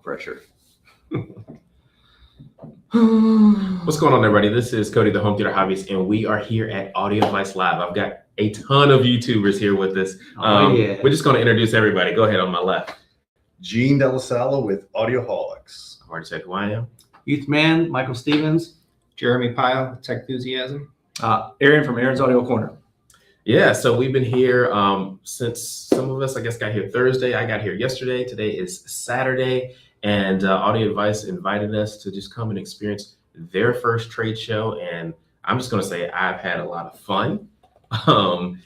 pressure. What's going on, everybody? This is Cody, the Home Theater Hobbyist, and we are here at Audioholics Live. I've got a ton of YouTubers here with us. We're just going to introduce everybody. Go ahead on my left. Gene Delasala with Audioholics. I've already said who I am. Youthman, Michael Stevens. Jeremy Pyle, Techthusiasm. Erin from Erin's Audio Corner. Yeah, so we've been here since some of us, I guess, got here Thursday. I got here yesterday. Today is Saturday, and Audio Advice invited us to just come and experience their first trade show. And I'm just going to say I've had a lot of fun.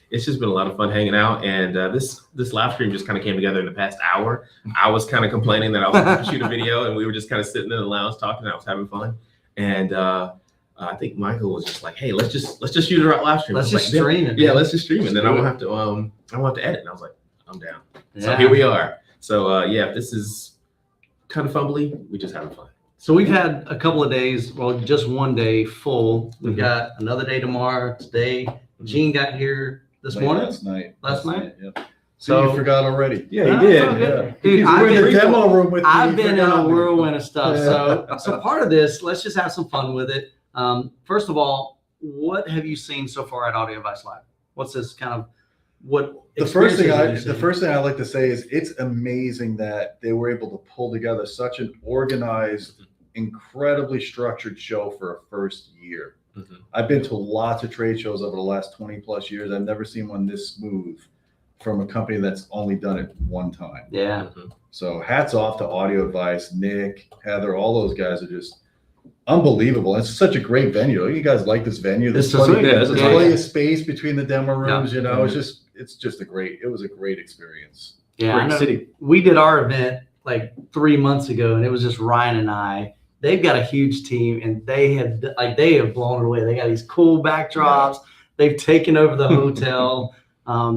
It's just been a lot of fun hanging out, and this live stream just kind of came together in the past hour. I was kind of complaining that I was going to shoot a video, and we were just kind of sitting in the lounge talking. I was having fun, and I think Michael was just like, "Hey, let's just shoot a live stream. Let's just stream it. Yeah, let's just stream it. And then I won't have to edit." And I was like, "I'm down." Yeah. So here we are. So yeah, this is kind of fumbly. We just having fun. So we've had a couple of days, well, just one day full. We've got another day tomorrow. Today, Gene got here this morning. Last night. Yep. So you forgot already. Yeah, he did. Yeah. Dude, I've been in the demo room with me. I've been in a whirlwind of stuff. So part of this, let's just have some fun with it. First of all, what have you seen so far at Audio Advice Live? What's this kind of The first thing I like to say is it's amazing that they were able to pull together such an organized, incredibly structured show for a first year. I've been to lots of trade shows over the last 20 plus years. I've never seen one this smooth from a company that's only done it one time. Yeah. So hats off to Audio Advice, Nick, Heather, all those guys are just unbelievable. It's such a great venue. You guys like this venue? There's plenty of space between the demo rooms. You know, it's just it was a great experience. Yeah, I know. We did our event like 3 months ago, and it was just Ryan and I. They've got a huge team, and they have blown it away. They got these cool backdrops. They've taken over the hotel.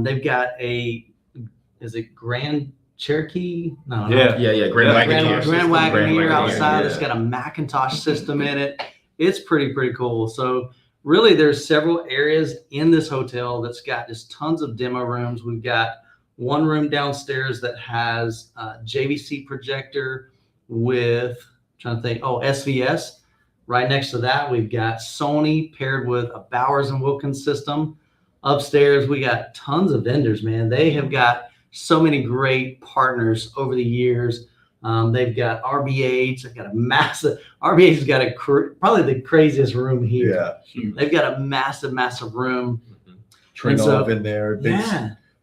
They've got is it Grand Cherokee? No. Grand Wagoneer outside. It's got a Macintosh system in it. It's pretty cool. So really, there's several areas in this hotel that's got just tons of demo rooms. We've got one room downstairs that has a JVC projector with, SVS. Right next to that, we've got Sony paired with a Bowers & Wilkins system. Upstairs, we got tons of vendors, man. They have got so many great partners over the years. They've got RBH. They've got a massive, RBH has got probably the craziest room here. Yeah, huge. They've got a massive room. Trinov in there.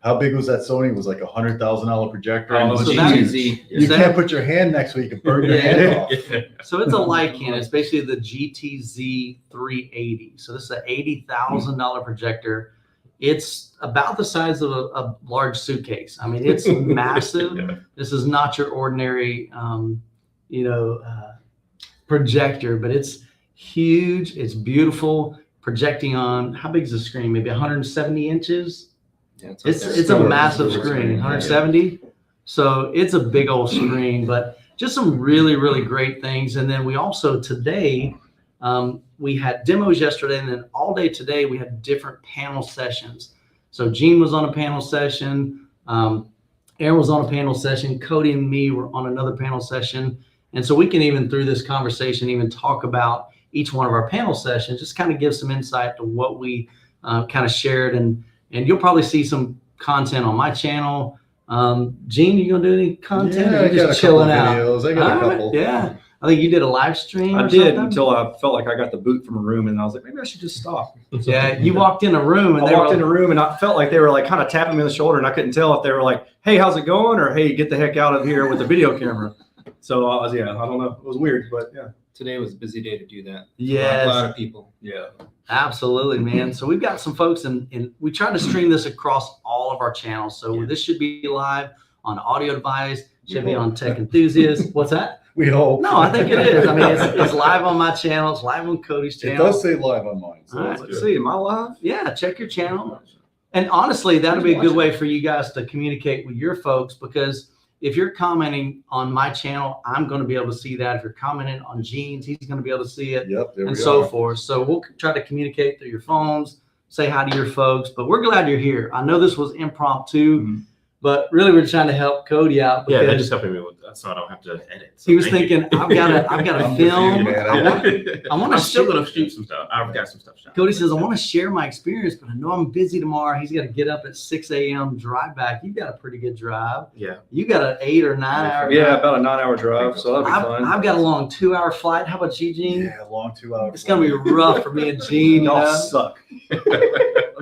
How big was that Sony? It was like $100,000 projector. You can't put your hand next week and burn your hand off. So it's a Lycan. It's basically the GTZ 380. So this is an $80,000 projector. It's about the size of a large suitcase. I mean, it's massive. This is not your ordinary, projector, but it's huge. It's beautiful. Projecting on, how big is the screen? Maybe 170 inches. Yeah, it's a massive screen, 170. So it's a big old screen, but just some really great things. And then we also today, we had demos yesterday, and then all day today we had different panel sessions. So Gene was on a panel session, Erin was on a panel session, Cody and me were on another panel session. And so we can even through this conversation even talk about each one of our panel sessions, just kind of give some insight to what we kind of shared. And you'll probably see some content on my channel. Gene, you gonna do any content? Yeah, I got just chilling out. Videos. I got a couple. Yeah. I think you did a live stream. I did until I felt like I got the boot from a room, and I was like, maybe I should just stop. Yeah, you walked in a room, and I walked in a room, and I felt like they were like kind of tapping me on the shoulder, and I couldn't tell if they were like, "Hey, how's it going?" or "Hey, get the heck out of here with the video camera." So I don't know. It was weird, but yeah. Today was a busy day to do that. Yes. A lot of people. Yeah. Absolutely, man. So we've got some folks, and we try to stream this across all of our channels. So this should be live on Audio Advice, should be on Tech Enthusiast. What's that? We hope. No, I think it is. I mean, it's live on my channel. It's live on Cody's channel. It does say live on mine. So let's see. Am I live? Yeah, check your channel. And honestly, that'll be a good way for you guys to communicate with your folks, because if you're commenting on my channel, I'm going to be able to see that. If you're commenting on Gene's, he's going to be able to see it, and so forth. So we'll try to communicate through your phones, say hi to your folks. But we're glad you're here. I know this was impromptu. But really, we're trying to help Cody out. Yeah, that because just helping me with that, so I don't have to edit. So he was thank you. thinking, I've got I'm to good film. for you, man. I want to I'm still share. gonna shoot some stuff. I've got some stuff shot. Cody says, I want to share my experience, but I know I'm busy tomorrow. He's got to get up at 6 a.m. drive back. You've got a pretty good drive. Yeah. You got an 8 or 9 hour Yeah, drive. about a 9-hour drive, so that'll be fun. I've got a long 2-hour flight. How about you, Gene? Yeah, long 2 hours. It's going to be rough for me and Gene. You Y'all know? suck.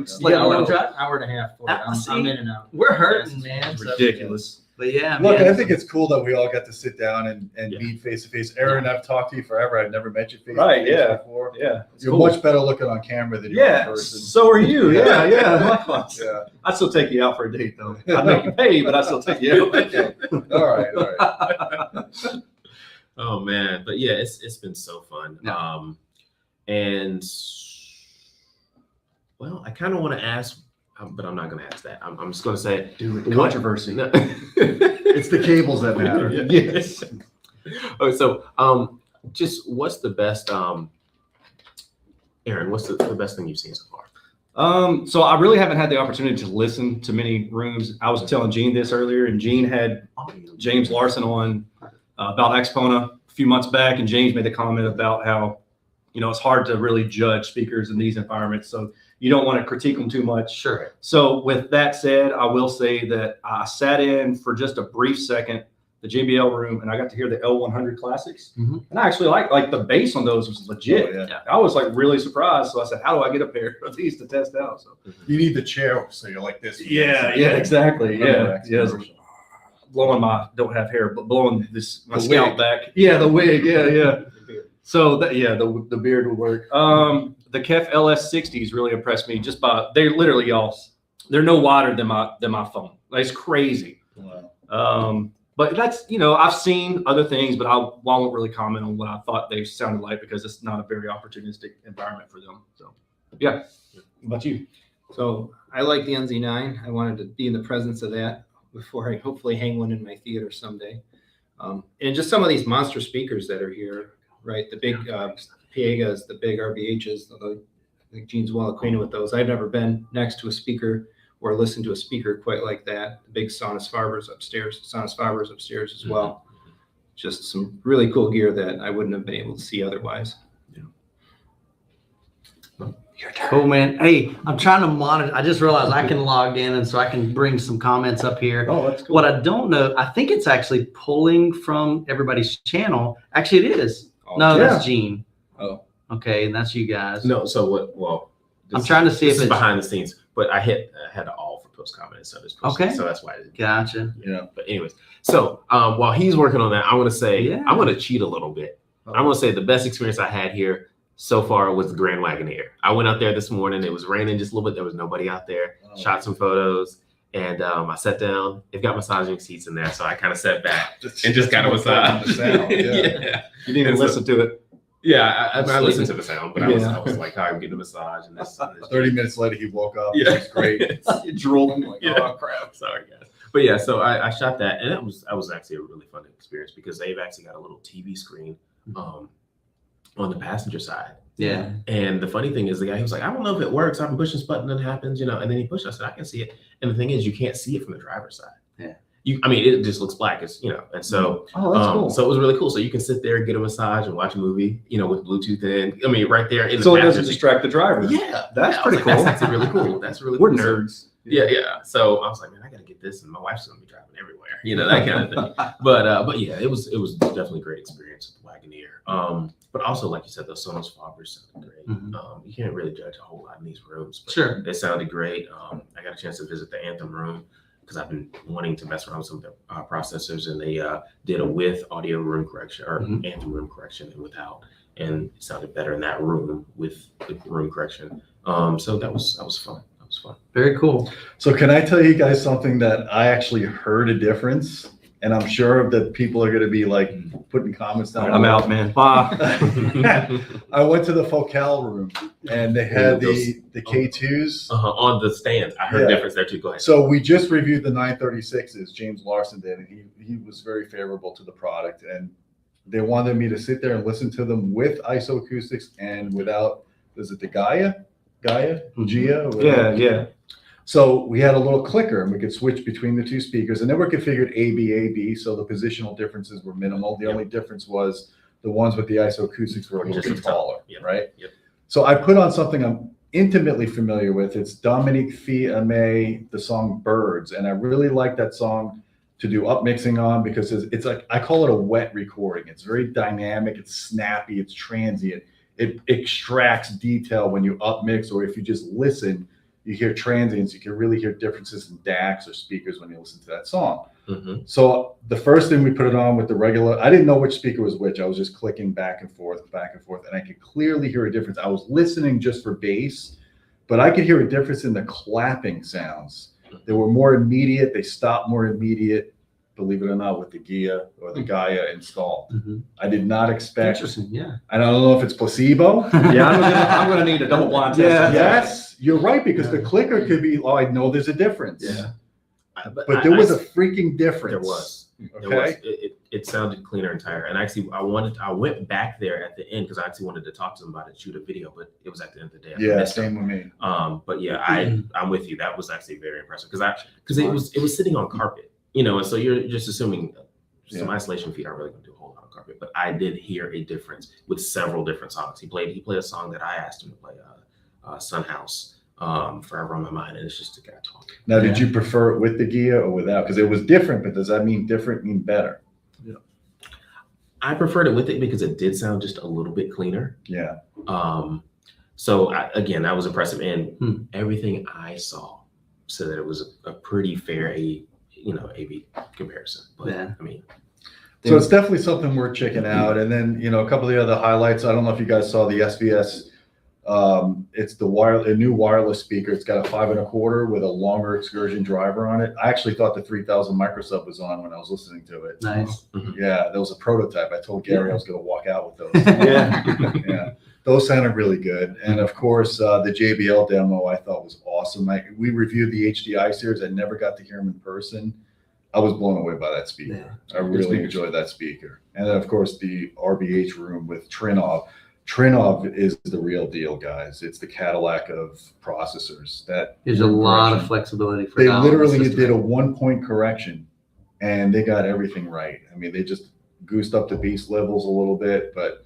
Just You let got you a know. long drive? Hour and a half. For it. I'm See? in and out. We're hurting, man. So- Ridiculous. But yeah, Look, man. I think it's cool that we all got to sit down and Yeah. meet face to face. Erin, I've talked to you forever. I've never met you face to Right, face yeah. before. Yeah. it's You're cool. much better looking on camera than you are in Yeah, person. so are you. Yeah, yeah. Likewise. Yeah. I'd still take you out for a date, though. I'd make you pay, but I'd still take you out. Okay. All right. All right. Oh man, but yeah, it's been so fun. Yeah. And well, I kind of want to ask, but I'm not going to ask that. I'm just going to say, Dude, what- controversy. No. It's the cables that matter. Yes. Okay, so just what's the best, Erin? What's the best thing you've seen so far? So I really haven't had the opportunity to listen to many rooms. I was telling Gene this earlier, and Gene had James Larson on about Expona a few months back, and James made the comment about how, it's hard to really judge speakers in these environments. So you don't want to critique them too much. Sure. So with that said, I will say that I sat in for just a brief second, the JBL room, and I got to hear the L100 classics. Mhm. And I actually like the bass on those was legit. Oh, yeah. I was like really surprised. So I said, how do I get a pair of these to test out? So You need the chair so you're like this. yeah, exactly. Yeah. Yeah. Blowing don't have hair, but blowing my The scalp wig. back. Yeah, the wig. Yeah. So the beard would work. The Kef LS60s really impressed me just by, they're literally they're no wider than my phone. Like, it's crazy. Wow. But that's, I've seen other things, but I won't really comment on what I thought they sounded like because it's not a very opportunistic environment for them. So yeah. What about you? So I like the NZ9. I wanted to be in the presence of that before I hopefully hang one in my theater someday. And just some of these monster speakers that are here, right? The big Piegas, the big RBHs, although I think Gene's well acquainted with those. I've never been next to a speaker or listened to a speaker quite like that. The big Sonus Fabers upstairs as well. Just some really cool gear that I wouldn't have been able to see otherwise. Your turn. Cool, man. Hey, I'm trying to monitor. I just realized I can log in, and so I can bring some comments up here. Oh, that's cool. What I don't know, I think it's actually pulling from everybody's channel. Actually, it is. No, yeah. that's Gene. Oh. Okay, and that's you guys. No, so what? Well, I'm trying to see this if is it's behind the scenes, but I had to all for post comment, so this Okay. so that's why I didn't. Gotcha. Yeah. But anyways, so while he's working on that, I want to say Yeah. I'm going to cheat a little bit. I'm going to say the best experience I had here so far was the Grand Wagoneer. I went out there this morning. It was raining just a little bit. There was nobody out there. Oh. Shot some photos, and I sat down. They've got massaging seats in there, so I kind of sat back and just kind of massaged. The sound, yeah. Yeah. You didn't even And so- listen to it. Yeah, I listened to the sound, but I Yeah. was like, I'm getting a massage and this. And this. 30 minutes later, he woke up. Yeah. It was great. You're drooling like, Yeah. oh crap. Sorry, guys. But yeah, so I shot that, and that was actually a really fun experience because they've actually got a little TV screen on the passenger side. Yeah. And the funny thing is, the guy, he was like, I don't know if it works. I've been pushing this button and it happens, and then he pushed. I said, I can see it. And the thing is, you can't see it from the driver's side. Yeah. It just looks black. It's, and so, Oh, that's cool. so it was really cool. So you can sit there, get a massage, and watch a movie, with Bluetooth in. Right there in the So it doesn't passenger seat. distract the driver. Yeah, That's I was pretty like, cool. That's actually really cool. That's really We're cool. So- nerds. yeah. So I was like, man, I gotta get this, and my wife's gonna be driving everywhere, that kind of thing. But yeah, it was definitely a great experience with Wagoneer. But also, like you said, those Sonos Fabers sounded great. Mhm. You can't really judge a whole lot in these rooms, but Sure. they sounded great. I got a chance to visit the Anthem room because I've been wanting to mess around with some of their processors, and they did a with audio room correction or Anthem room correction and without, and it sounded better in that room with the room correction. So that was fun. That was fun. Very cool. So can I tell you guys something that I actually heard a difference? And I'm sure that people are going to be like putting comments down. I'm out, man. Bye. I went to the Focal room and they had the K2s. On the stands. I heard Yeah. a difference there too. Go ahead. So we just reviewed the 936s, James Larson did, and he was very favorable to the product. And they wanted me to sit there and listen to them with isoacoustics and without, is it the Gaia? Mm-hmm. Gia? Yeah. So we had a little clicker and we could switch between the two speakers, and they were configured A-B, so the positional differences were minimal. The only difference was the ones with the isoacoustics were a little bit taller, right? Yep. So I put on something I'm intimately familiar with. It's Dominique Fiamme, the song Birds. And I really like that song to do upmixing on because it's like, I call it a wet recording. It's very dynamic, it's snappy, it's transient. It extracts detail when you upmix, or if you just listen, you hear transients. You can really hear differences in DACs or speakers when you listen to that song. Mm-hmm. So the first thing we put it on with the regular, I didn't know which speaker was which. I was just clicking back and forth, and I could clearly hear a difference. I was listening just for bass, but I could hear a difference in the clapping sounds. They were more immediate. They stopped more immediate, believe it or not, with the Gaia or the Gaia install. Mm-hmm. I did not expect. Interesting, yeah. I don't know if it's placebo. Yeah, I'm gonna need a double blind test. Yeah. on that. Yes, you're right, because the clicker could be, oh, I know there's a difference. Yeah. But there was a freaking difference. There was. Okay. There was. It sounded cleaner and tighter. And actually, I went back there at the end because I actually wanted to talk to somebody, shoot a video, but it was at the end of the day. Yeah, same with me. But yeah, I'm with you. That was actually very impressive because it was sitting on carpet, and so you're just assuming some isolation feet aren't really going to do a whole lot of carpet. But I did hear a difference with several different songs. He played a song that I asked him to play, Sun House. Forever on My Mind, and it's just a guy talking. Now, did you prefer it with the Gia or without? Because it was different, but does that mean different mean better? Yeah, I preferred it with it because it did sound just a little bit cleaner. Yeah. So again, that was impressive, and everything I saw said that it was a pretty fair AV comparison. But Yeah. I mean, So it's definitely something worth checking out. And then a couple of the other highlights. I don't know if you guys saw the SVS. It's a new wireless speaker. It's got a 5 1/4 with a longer excursion driver on it. I actually thought the 3000 micro sub was on when I was listening to it. Nice. Yeah, that was a prototype. I told Gary I was going to walk out with those. Yeah, those sounded really good. And of course, the JBL demo I thought was awesome. We reviewed the HDI series. I never got to hear them in person. I was blown away by that speaker. I really enjoyed that speaker. And then of course the RBH room with Trinov. Trinov is the real deal, guys. It's the Cadillac of processors. There's a lot of flexibility for They that literally system. did a 1-point correction, and they got everything right. I mean, they just goosed up the beast levels a little bit, but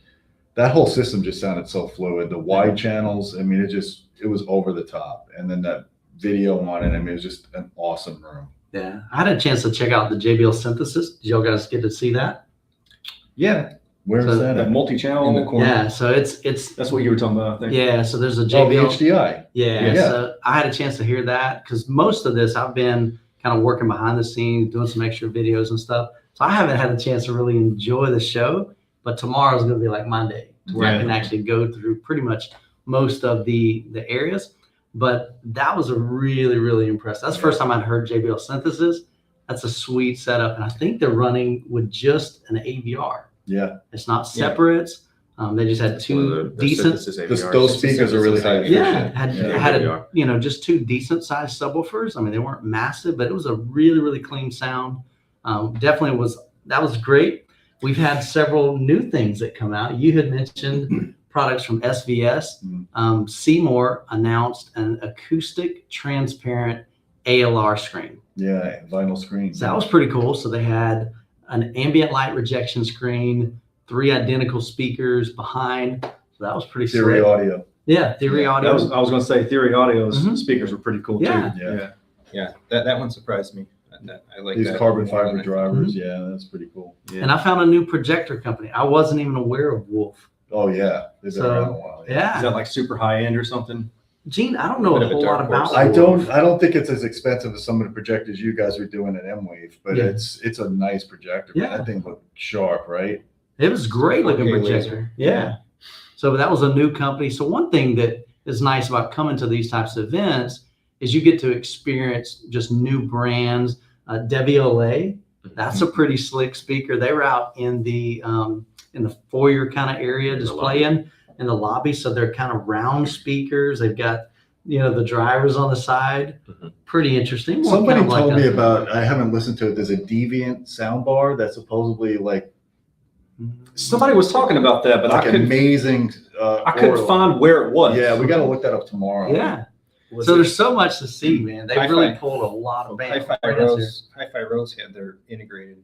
that whole system just sounded so fluid. The wide channels, I mean, it was over the top. And then that video on it, I mean, it was just an awesome room. Yeah, I had a chance to check out the JBL synthesis. Did y'all guys get to see that? Yeah. Where is that That at? multi-channel In the corner. Yeah, so it's That's what you were talking about, I think. yeah. So there's a Oh, the JBL. HDI. Yeah, Yeah. so I had a chance to hear that because most of this I've been kind of working behind the scenes, doing some extra videos and stuff. So I haven't had a chance to really enjoy the show. But tomorrow's going to be like my day, where I can actually go through pretty much most of the areas. But that was a really, really impressive. That's the first time I'd heard JBL synthesis. That's a sweet setup, and I think they're running with just an AVR. Yeah. It's not separates. They just had two decent. Those speakers are really high. Yeah, efficient. just two decent sized subwoofers. I mean, they weren't massive, but it was a really, really clean sound. Definitely that was great. We've had several new things that come out. You had mentioned products from SVS. Seymour announced an acoustic transparent ALR screen. Yeah, vinyl screen. So that was pretty cool. So they had an ambient light rejection screen, 3 identical speakers behind. So that was pretty Theory slick. audio. Yeah, Theory Audio. I was going to say Theory Audio's speakers were pretty cool Yeah. too. Yeah, that one surprised me. I like These that carbon more fiber than I- drivers. Yeah, that's pretty cool. And I found a new projector company. I wasn't even aware of Wolf. Oh yeah, they've been So, around a while. Is Yeah. that like super high end or something? Gene, I don't know Bit a of a whole lot dark about horse. I don't think it's as expensive as some of the projectors you guys are doing at M-Wave, but Yeah. it's a nice projector. Man. Yeah. That thing looked sharp, right? It was great looking 4K projector. laser. Yeah. So that was a new company. So one thing that is nice about coming to these types of events is you get to experience just new brands. Deviollet, that's a pretty slick speaker. They were out in the foyer kind of area just playing in the lobby. So they're kind of round speakers. They've got the drivers on the side. Pretty interesting. More Somebody kind of told like me a- about. I haven't listened to it. There's a Deviant soundbar that's supposedly like Somebody was talking about that, but I couldn't amazing. find where it was. Yeah, we got to look that up tomorrow. Yeah. So there's so much to see, man. They Hi-Fi. really pulled a lot of bands. Hi-Fi Rose had their integrated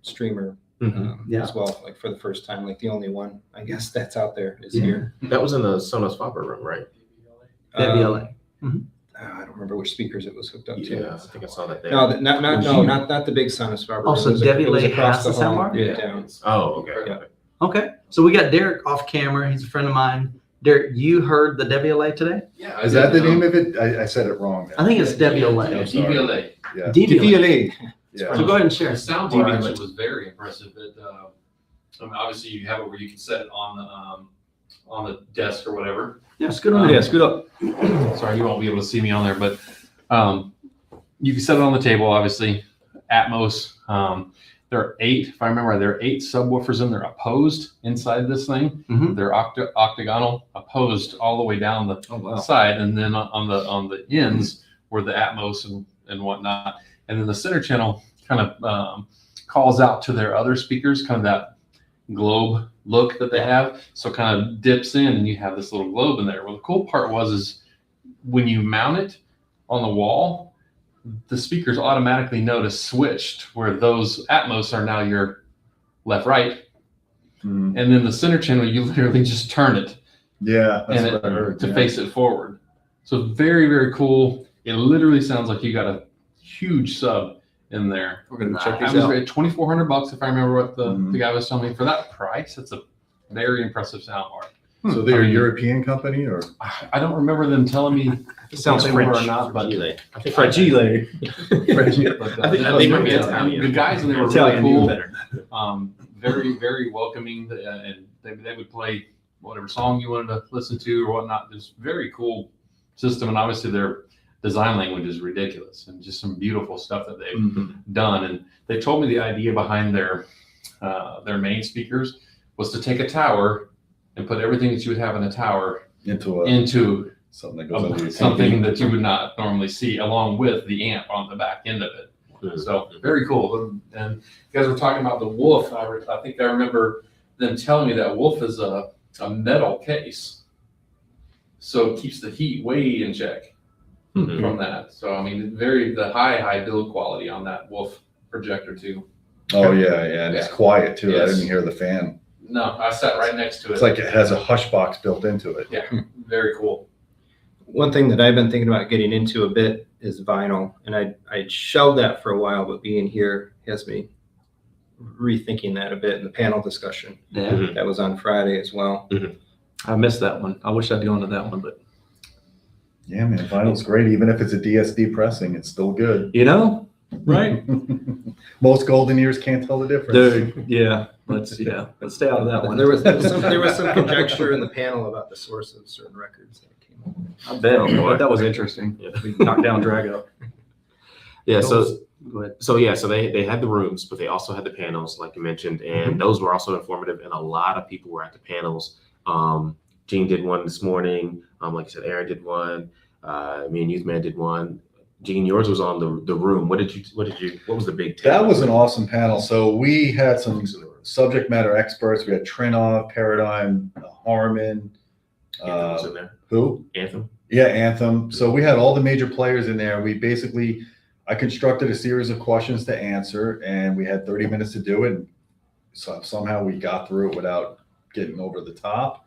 streamer Yeah. as well, like for the first time, like the only one, I guess, that's out there is here. That was in the Sonos Fopper room, right? WLA. I don't remember which speakers it was hooked up to. Yeah, I think I saw that there. No, not the big Sonos Fopper. Oh, so It was WLA across has the hall, soundbar? yeah, down. Oh, okay. Yeah. Okay. So we got Derek off camera. He's a friend of mine. Derek, you heard the WLA today? Yeah. Is that the name of it? I said it wrong. I think it's WLA. I'm sorry. DVLA. Yeah. DVLA. Yeah. So go ahead and share. The sound bar actually was very impressive. Obviously you have it where you can set it on the desk or whatever. Yeah, scoot on. Yeah, scoot up. Sorry, you won't be able to see me on there, but you can set it on the table, obviously. Atmos. There are 8, if I remember right, there are 8 subwoofers in there opposed inside this thing. Mhm. They're octagonal, opposed all the way down the side, and then on the ends were the Atmos and whatnot. And then the center channel kind of calls out to their other speakers, kind of that globe look that they have. So kind of dips in, and you have this little globe in there. Well, the cool part is when you mount it on the wall, the speakers automatically notice switched where those Atmos are now your left, right. And then the center channel, you literally just turn it Yeah, that's and what I heard. to Yeah. face it forward. So very, very cool. It literally sounds like you got a huge sub in there. We're going to check I these was out. at $2,400 if I remember what the Mhm. guy was telling me. For that price, it's a very impressive soundbar. So they're I a mean, European company, or I don't remember them telling me It sounds if they were French. or not, but Relay. I think Fragile. I think might be Italian. The guys in there were Italian, really cool. better. Very, very welcoming, and they would play whatever song you wanted to listen to or whatnot. It's very cool system, and obviously their design language is ridiculous, and just some beautiful stuff that they've done. And they told me the idea behind their main speakers was to take a tower and put everything that you would have in a tower into something that goes under your something TV. that you would not normally see, along with the amp on the back end of it. So very cool. And you guys were talking about the Wolf. I think I remember them telling me that Wolf is a metal case, so it keeps the heat way in check from that. So I mean, the high build quality on that Wolf projector too. Oh yeah, and it's Yeah. quiet too. I Yes. didn't hear the fan. No, I sat right next to it. It's like it has a hush box built into it. Yeah, very cool. One thing that I've been thinking about getting into a bit is vinyl, and I shelved that for a while, but being here has me rethinking that a bit in the panel discussion Yeah. that was on Friday as well. I missed that one. I wish I'd gone to that one, but Yeah, man, vinyl's great. Even if it's a DSD pressing, it's still good. right? Most golden ears can't tell the difference. Dude, yeah. Let's stay out of that one. There was some conjecture in the panel about the source of certain records that came up. I bet. But that was interesting. We knocked down, drag up. Yeah, so Go ahead. so they had the rooms, but they also had the panels, like you mentioned, and those were also informative, and a lot of people were at the panels. Gene did one this morning. Like I said, Erin did one. Me and Youthman did one. Gene, yours was on the room. What was the big take? That was an awesome panel. So we had some subject matter experts. We had Trinov, Paradigm, Harman. Anthem was in there. Who? Anthem. Yeah, Anthem. So we had all the major players in there. I constructed a series of questions to answer, and we had 30 minutes to do it. And so somehow we got through it without getting over the top.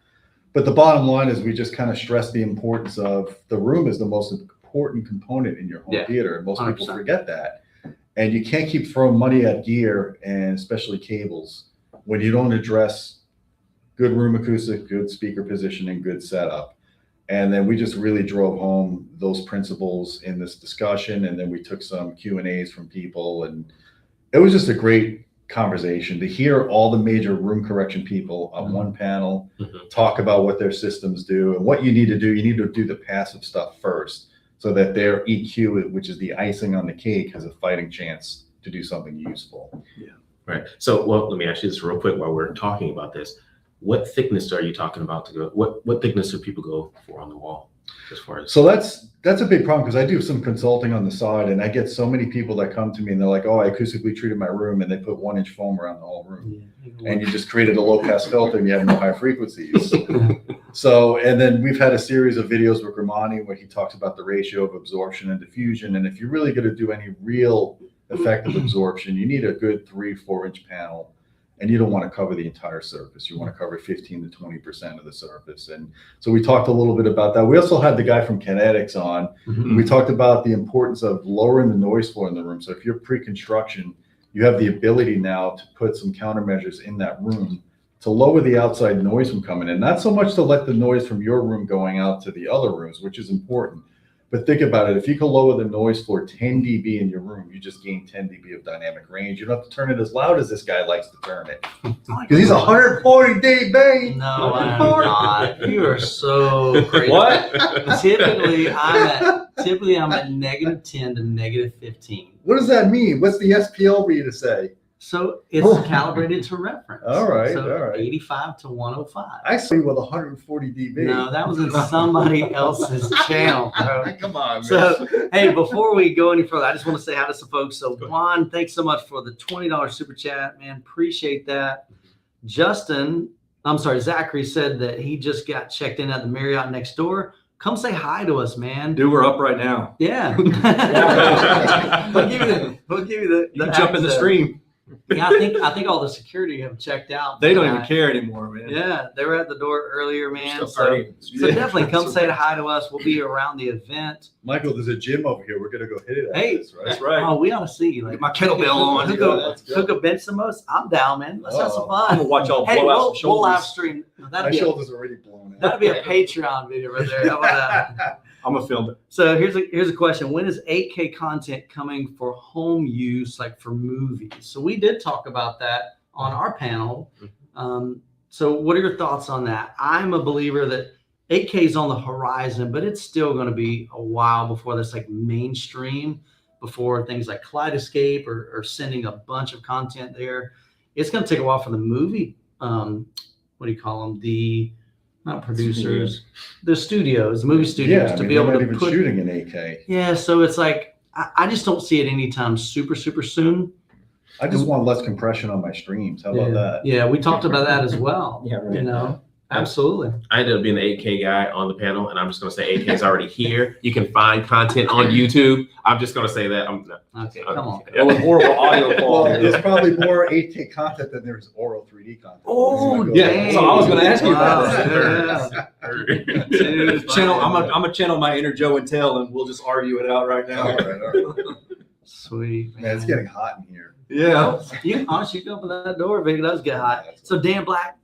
But the bottom line is we just kind of stressed the importance of the room is the most important component in your home theater. And most 100%. people forget that. And you can't keep throwing money at gear, and especially cables, when you don't address good room acoustics, good speaker positioning, good setup. And then we just really drove home those principles in this discussion. And then we took some Q&As from people, and it was just a great conversation to hear all the major room correction people on one panel talk about what their systems do and what you need to do. You need to do the passive stuff first so that their EQ, which is the icing on the cake, has a fighting chance to do something useful. Right. So, well, let me ask you this real quick while we're talking about this. What thickness are you talking about to go? What thickness do people go for on the wall as far as? So that's a big problem because I do some consulting on the side, and I get so many people that come to me and they're like, "Oh, I acoustically treated my room," and they put 1-inch foam around the whole room, and you just created a low pass filter and you have no high frequencies. So, and then we've had a series of videos with Grimani where he talks about the ratio of absorption and diffusion. And if you're really going to do any real effective absorption, you need a good 3-4 inch panel. And you don't want to cover the entire surface. You want to cover 15 to 20% of the surface. And so we talked a little bit about that. We also had the guy from Kinetics on. We talked about the importance of lowering the noise floor in the room. So if you're pre-construction, you have the ability now to put some countermeasures in that room to lower the outside noise from coming in. Not so much to let the noise from your room going out to the other rooms, which is important. But think about it. If you can lower the noise floor 10 dB in your room, you just gain 10 dB of dynamic range. You don't have to turn it as loud as this guy likes to turn it. Because he's 140 dB. No, I'm not. You are so crazy. What? Typically, I'm at -10 to -15. What does that mean? What's the SPL reader say? So it's calibrated to reference. All right, So all right. 85 to 105. I saw you with 140 dB. No, that was in somebody else's channel, bro. Come on, man. So, hey, before we go any further, I just want to say hi to some folks. So, Juan, thanks so much for the $20 super chat, man. Appreciate that. Zachary said that he just got checked in at the Marriott next door. Come say hi to us, man. Dude, we're up right now. Yeah. We'll give you the You can jump in the access. stream. Yeah, I think all the security have checked out. They don't even care anymore, man. Yeah, they were at the door earlier, man. Still partying. So definitely come say hi to us. We'll be around the event. Michael, there's a gym over here. We're going to go hit it. Hey, this, right? That's right. Oh, we ought to see. Like, Get my kettlebell on. Hook a bench some most. I'm down, man. Let's have some I'm fun. gonna watch y'all Hey, blow out some we'll live shoulders. stream. My That'd be shoulders are already blown out. that'd be a Patreon video right there. How about that? I'm gonna film it. So here's a question. When is 8K content coming for home use, like for movies? So we did talk about that on our panel. So what are your thoughts on that? I'm a believer that 8K is on the horizon, but it's still going to be a while before that's like mainstream, before things like Kaleidescape or sending a bunch of content there. It's going to take a while for the movie. What do you call them? Not producers, the studios, movie studios, to be able to even put shooting in 8K. Yeah, so it's like I just don't see it anytime super soon. I just want less compression on my streams. How about that? Yeah, we talked about that as well. Yeah, right. You know, absolutely. I ended up being the 8K guy on the panel, and I'm just going to say 8K is already here. You can find content on YouTube. I'm just going to say that. Okay, come on. Oh, with horrible audio Well, quality. there's probably more 8K content than there's oral 3D content. Oh, Yeah, dang. so I was gonna ask you Wow, about that. yeah. Dude, I'm gonna channel my inner Joe and Tell, and we'll just argue it out right now. All right. Sweet. Man, it's getting hot in here. Yeah. You honestly can open that door, Vic. It does get hot. So Dan Black,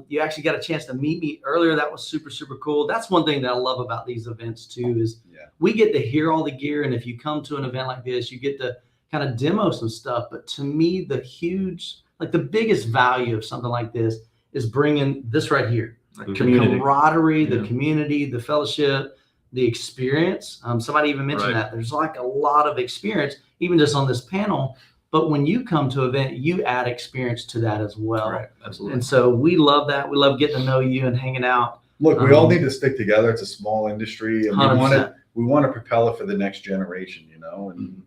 you actually got a chance to meet me earlier. That was super cool. That's one thing that I love about these events too, is we get to hear all the gear. And if you come to an event like this, you get to kind of demo some stuff. But to me, the biggest value of something like this is bringing this right here. Community. The camaraderie, the community, the fellowship, the experience. Somebody even mentioned that there's like a lot of experience, even just on this panel. But when you come to an event, you add experience to that as well. Right. Absolutely. And so we love that. We love getting to know you and hanging out. Look, we all need to stick together. It's a small industry, and 100%. we want to propel it for the next generation, and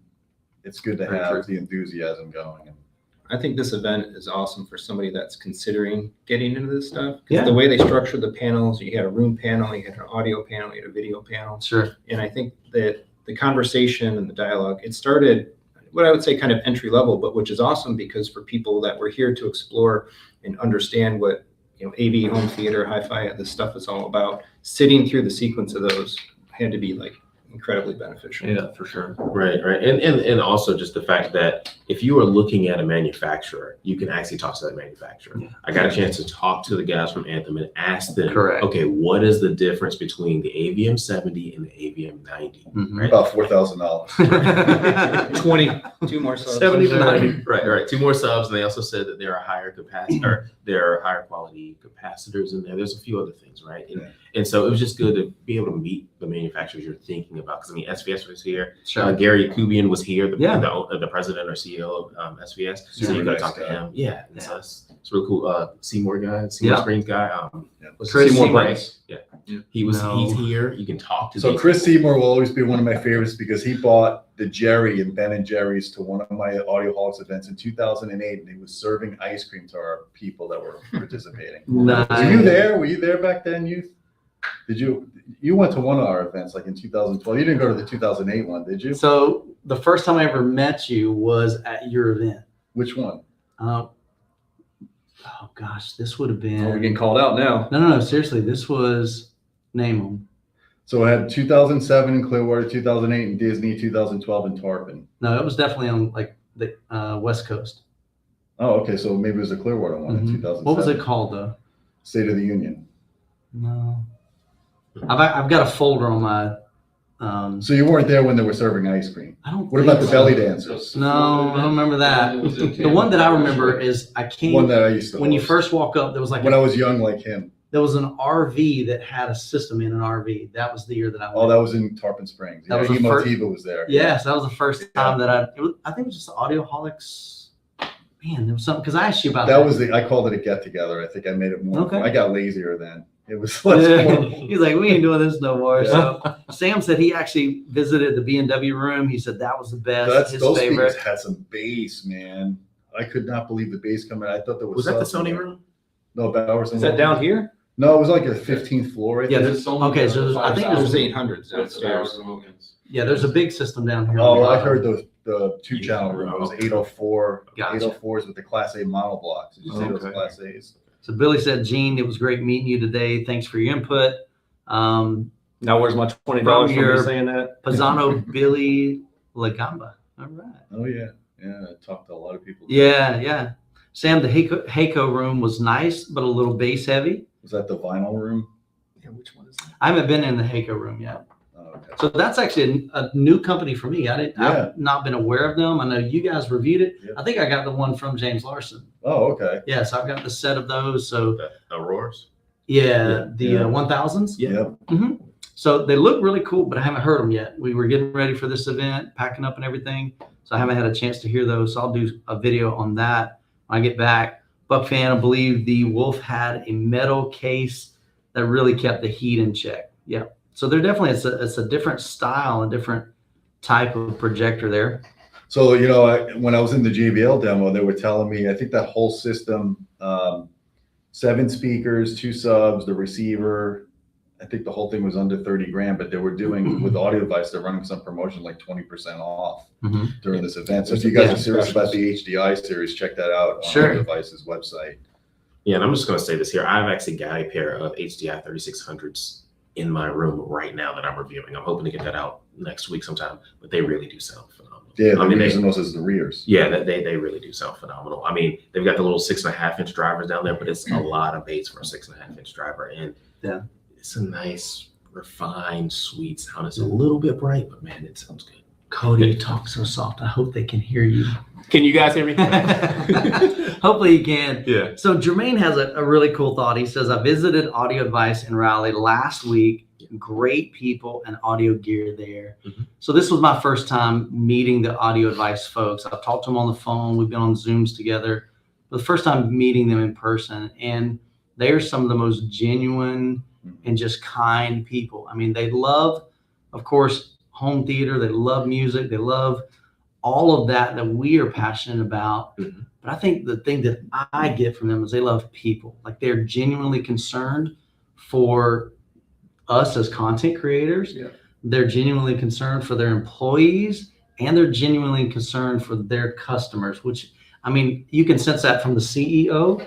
it's good to Very have true. the enthusiasm going. I think this event is awesome for somebody that's considering getting into this stuff. 'Cause Yeah. The way they structured the panels, you had a room panel, you had an audio panel, you had a video panel. Sure. And I think that the conversation and the dialogue, it started what I would say kind of entry level, but which is awesome because for people that were here to explore and understand what, AV, home theater, hi-fi, this stuff is all about, sitting through the sequence of those had to be like incredibly beneficial. Yeah, for sure. Right. And also just the fact that if you are looking at a manufacturer, you can actually talk to that manufacturer. Yeah. I got a chance to talk to the guys from Anthem and ask them, Correct. okay, what is the difference between the AVM 70 and the AVM 90? Mhm. Right. About $4,000. 22 more subs. 70 to 90. Right. 2 more subs. And they also said that there are higher capacity or there are higher quality capacitors in there. There's a few other things, right? And so it was just good to be able to meet the manufacturers you're thinking about. Because SVS was here. Sure. Gary Kubian was here, Yeah. the president or CEO of SVS. So Super you got to nice talk to guy. him. Yeah. And so it's really cool. Seymour guy, Seymour Yeah. Screens guy. Was Chris Seymour Seymour. Price. Yeah. He's here. You can talk to So these Chris people. Seymour will always be one of my favorites because he bought the Jerry and Ben and Jerry's to one of my Audioholics events in 2008, and he was serving ice cream to our people that were participating. Nice. Were you there? Were you there back then, Youth? You went to one of our events like in 2012. You didn't go to the 2008 one, did you? So the first time I ever met you was at your event. Which one? Oh gosh, this would have been. Oh, we're getting called out now. No, seriously, this was, name them. So I had 2007 in Clearwater, 2008 in Disney, 2012 in Tarpon. No, it was definitely on like the West Coast. Oh, okay. So maybe it was the Clearwater one in 2007. What was it called though? State of the Union. No, I've got a folder on my. So you weren't there when they were serving ice cream. I don't. What about the belly dancers? No, I don't remember that. The one that I remember is I came. One that I used to. When you host. first walk up, there was like when I was young like him. There was an RV that had a system in an RV. That was the year that I went. Oh, that was in Tarpon Springs. That was the Emo first- Tiva was there. Yes, that was the first time that I think it was just Audioholics. Man, there was something because I asked you about That was I called it a get together. I think I made it more. Okay. I got lazier then. It was less Yeah. formal. He's like, we ain't doing this no more. Yeah. So Sam said he actually visited the B&W room. He said that was the best. His Those favorite. speakers had some bass, man. I could not believe the bass coming. I thought there was. Was that the something Sony there. room? No, Bowers. Is that down here? No, it was like a 15th floor. I Yeah, think. there's okay. So I think There's there's 800s downstairs. there's a big system down here. Oh, I heard the 2-channel room. It was Okay. 804. Gotcha. 804s with the Class A model blocks. Did you see those Okay. Class A's? So Billy said, Gene, it was great meeting you today. Thanks for your input. Now where's my $20 From from your- you saying that? Pisano Billy Lagamba. All right. Oh yeah, yeah. I talked to a lot of people. Yeah. Sam, the Heiko room was nice, but a little bass heavy. Was that the vinyl room? Yeah, which one is that? I haven't been in the Heiko room yet. Oh, okay. So that's actually a new company for me. Yeah. I've not been aware of them. I know you guys reviewed it. Yeah. I think I got the one from James Larson. Oh, okay. Yes, I've got the set of those. So The Auroras? the Yeah. 1000s. Yep. So they look really cool, but I haven't heard them yet. We were getting ready for this event, packing up and everything. So I haven't had a chance to hear those. So I'll do a video on that when I get back. Buck fan, I believe the Wolf had a metal case that really kept the heat in check. Yeah. So they're definitely, it's a different style, a different type of projector there. So, when I was in the JBL demo, they were telling me, I think that whole system, 7 speakers, 2 subs, the receiver, I think the whole thing was under 30 grand, but they were doing with Audio Device, they're running some promotion like 20% off during this event. So if you guys are serious about the HDI series, check that out on Sure. Audio Device's website. Yeah, and I'm just going to say this here. I've actually got a pair of HDI 3600s in my room right now that I'm reviewing. I'm hoping to get that out next week sometime, but they really do sound phenomenal. Yeah, I mean, they're using those as the rears. Yeah, they really do sound phenomenal. I mean, they've got the little 6.5-inch drivers down there, but it's a lot of bass for a 6.5-inch driver. And Yeah. it's a nice, refined, sweet sound. It's a little bit bright, but man, it sounds good. Cody, you talk so soft. I hope they can hear you. Can you guys hear me? Hopefully you can. Yeah. So Jermaine has a really cool thought. He says, I visited Audio Advice in Raleigh last week. Great people and audio gear there. So this was my first time meeting the Audio Advice folks. I've talked to them on the phone. We've been on Zooms together. But the first time meeting them in person. And they are some of the most genuine and just kind people. I mean, they love, of course, home theater. They love music. They love all of that we are passionate about. But I think the thing that I get from them is they love people. Like they're genuinely concerned for us as content creators. Yeah. They're genuinely concerned for their employees, and they're genuinely concerned for their customers, which, I mean, you can sense that from the CEO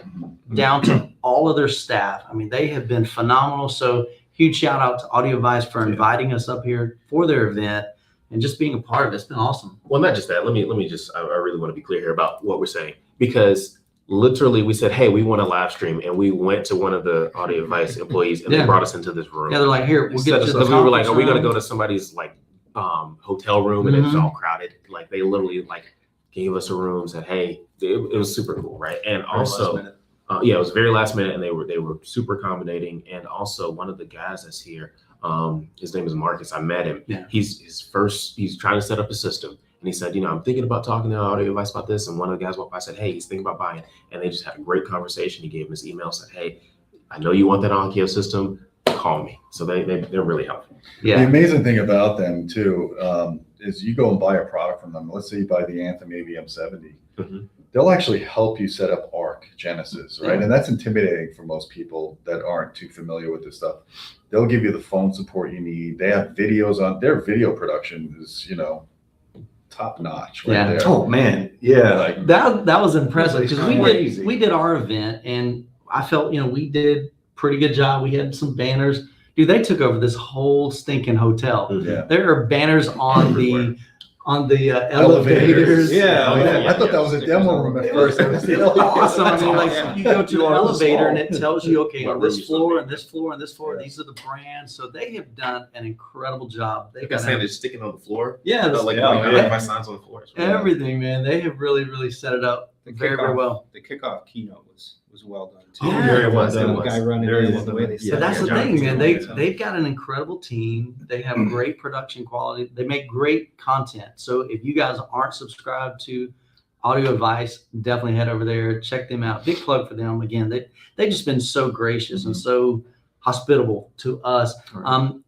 down to all of their staff. I mean, they have been phenomenal. So huge shout out to Audio Advice for inviting us up here for their event and just being a part of it. It's been awesome. Well, not just that. Let me just, I really want to be clear here about what we're saying, because literally we said, hey, we want to live stream, and we went to one of the Audio Advice employees and Yeah. they brought us into this room. Yeah, they're like, here, we'll get to the we were like, are we going to conference go to somebody's like hotel room, and it's all crowded? Like they literally like gave us a room, said, hey, it was super cool, right? And also, yeah, it was very last minute, and they were super accommodating. And also, one of the guys that's here, his name is Marcus. I met him. Yeah. He's trying to set up a system, and he said, I'm thinking about talking to Audio Advice about this. And one of the guys walked by and said, hey, he's thinking about buying. And they just had a great conversation. He gave him his email, said, hey, I know you want that Onkyo system. Call me. So they're really helpful. The Yeah. amazing thing about them too is you go and buy a product from them. Let's say you buy the Anthem AVM 70. they'll actually help you set up Arc Genesis, right? And that's intimidating for most people that aren't too familiar with this stuff. They'll give you the phone support you need. They have videos on their video production is, top notch right there. Oh man, yeah. Like, that was impressive because Crazy. we did our event and I felt we did pretty good job. We had some banners. Dude, they took over this whole stinking hotel. yeah. There are banners on Everywhere. the elevators. Yeah, I thought that was a demo room at first. It was awesome. I mean, like Yeah. you go to the You are elevator and small. it tells you, okay, My on this room is floor so and this floor and this floor, these are the brands. So they have done an incredible job. Like I said, they're sticking on the floor. yeah, Like Yeah. my signs on the floor. everything, man. They have really, really set it up very, very well. The kickoff keynote was well done too. Yeah, very well done. The guy running Very it, well the way done. they Yeah, But that's the Jonathan thing, man. Stewart, yeah. They've got an incredible team. They have great production quality. They make great content. So if you guys aren't subscribed to Audio Advice, definitely head over there, check them out. Big plug for them. Again, they've just been so gracious and so hospitable to us.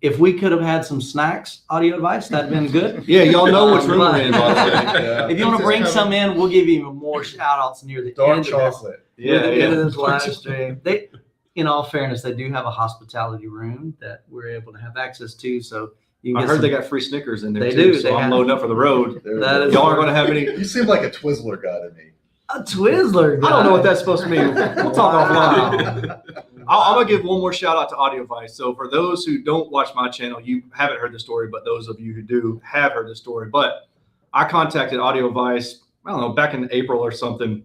If we could have had some snacks, Audio Advice, that'd been good. Yeah, y'all know which room we're in, by the way. Yeah. If you want to bring some in, we'll give you even more shout outs near the Dark end chocolate. near the end of this live stream. They, in all fairness, they do have a hospitality room that we're able to have access to. So you can I get heard some, they got free Snickers in there They too, do. so They I'm have- loading up for the road. There That it is- Y'all aren't going to have any. You seem like a Twizzler guy to me. a Twizzler. I don't know what guy. that's supposed to mean. We'll talk offline. I'm going to give one more shout out to Audioholics. So for those who don't watch my channel, you haven't heard the story, but those of you who do have heard the story. But I contacted Audioholics, I don't know, back in April or something,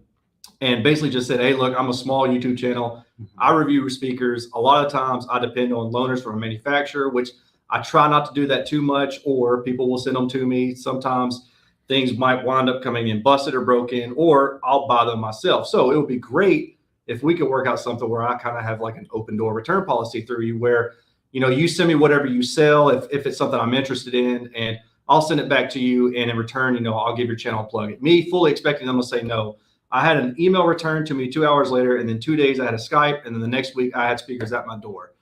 and basically just said, hey, look, I'm a small YouTube channel. I review speakers. A lot of times I depend on loaners from a manufacturer, which I try not to do that too much, or people will send them to me. Sometimes things might wind up coming in busted or broken, or I'll buy them myself. So it would be great if we could work out something where I kind of have like an open door return policy through you where, you send me whatever you sell, if it's something I'm interested in, and I'll send it back to you. And in return, I'll give your channel a plug. Me fully expecting them to say no. I had an email returned to me 2 hours later, and then 2 days I had a Skype, and then the next week I had speakers at my door.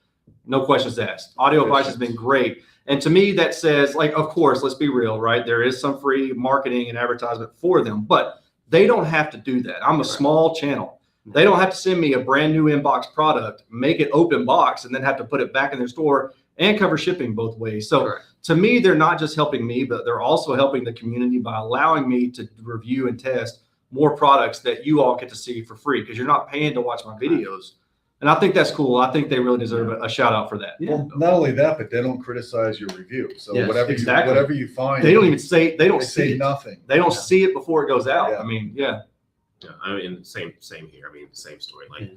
No questions asked. Audio Advice has been great. And to me, that says, like, of course, let's be real, right? There is some free marketing and advertisement for them, but they don't have to do that. I'm a small channel. They don't have to send me a brand new inbox product, make it open box, and then have to put it back in their store and cover shipping both ways. So to me, they're not just helping me, but they're also helping the community by allowing me to review and test more products that you all get to see for free because you're not paying to watch my videos. And I think that's cool. I think they really deserve a shout out for that. Well, not only that, but they don't criticize your review. So Yes, whatever you find, They don't even say, they don't they see say it. nothing. They don't see it before it goes out. Yeah. I mean, yeah. Yeah, I mean, same here. I mean, the same story. Like,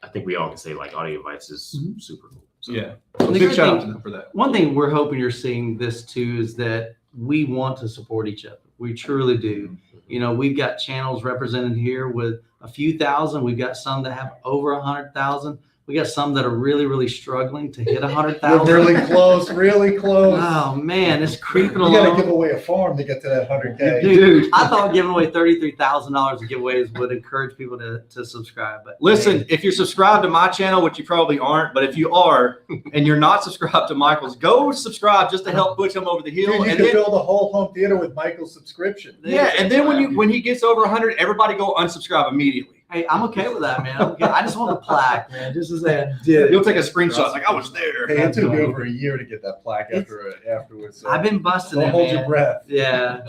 I think we all can say like Audio Advice is super cool. So, Yeah. And the Big good shout out thing- to them for that. One thing we're hoping you're seeing this too is that we want to support each other. We truly do. We've got channels represented here with a few thousand. We've got some that have over 100,000. We got some that are really, really struggling to hit We're 100,000. really close, really close. Oh man, it's creeping You got to along. give away a farm to get to that 100K. Dude, I thought giving away $33,000 of giveaways would encourage people to subscribe. But Listen, if you're subscribed to my channel, which you probably aren't, but if you are and you're not subscribed to Michael's, go subscribe just to help push him over the hill. Dude, you And could then, build a whole home theater with Michael's subscription. yeah, and then when he gets over 100, everybody go unsubscribe immediately. hey, I'm okay with that, man. Okay. I just want the plaque, man. Just to say I did it. You'll take a screenshot like I was there. Hey, it took me over a year to get that plaque afterwards. So I've been busting don't it, hold man. your breath. Yeah.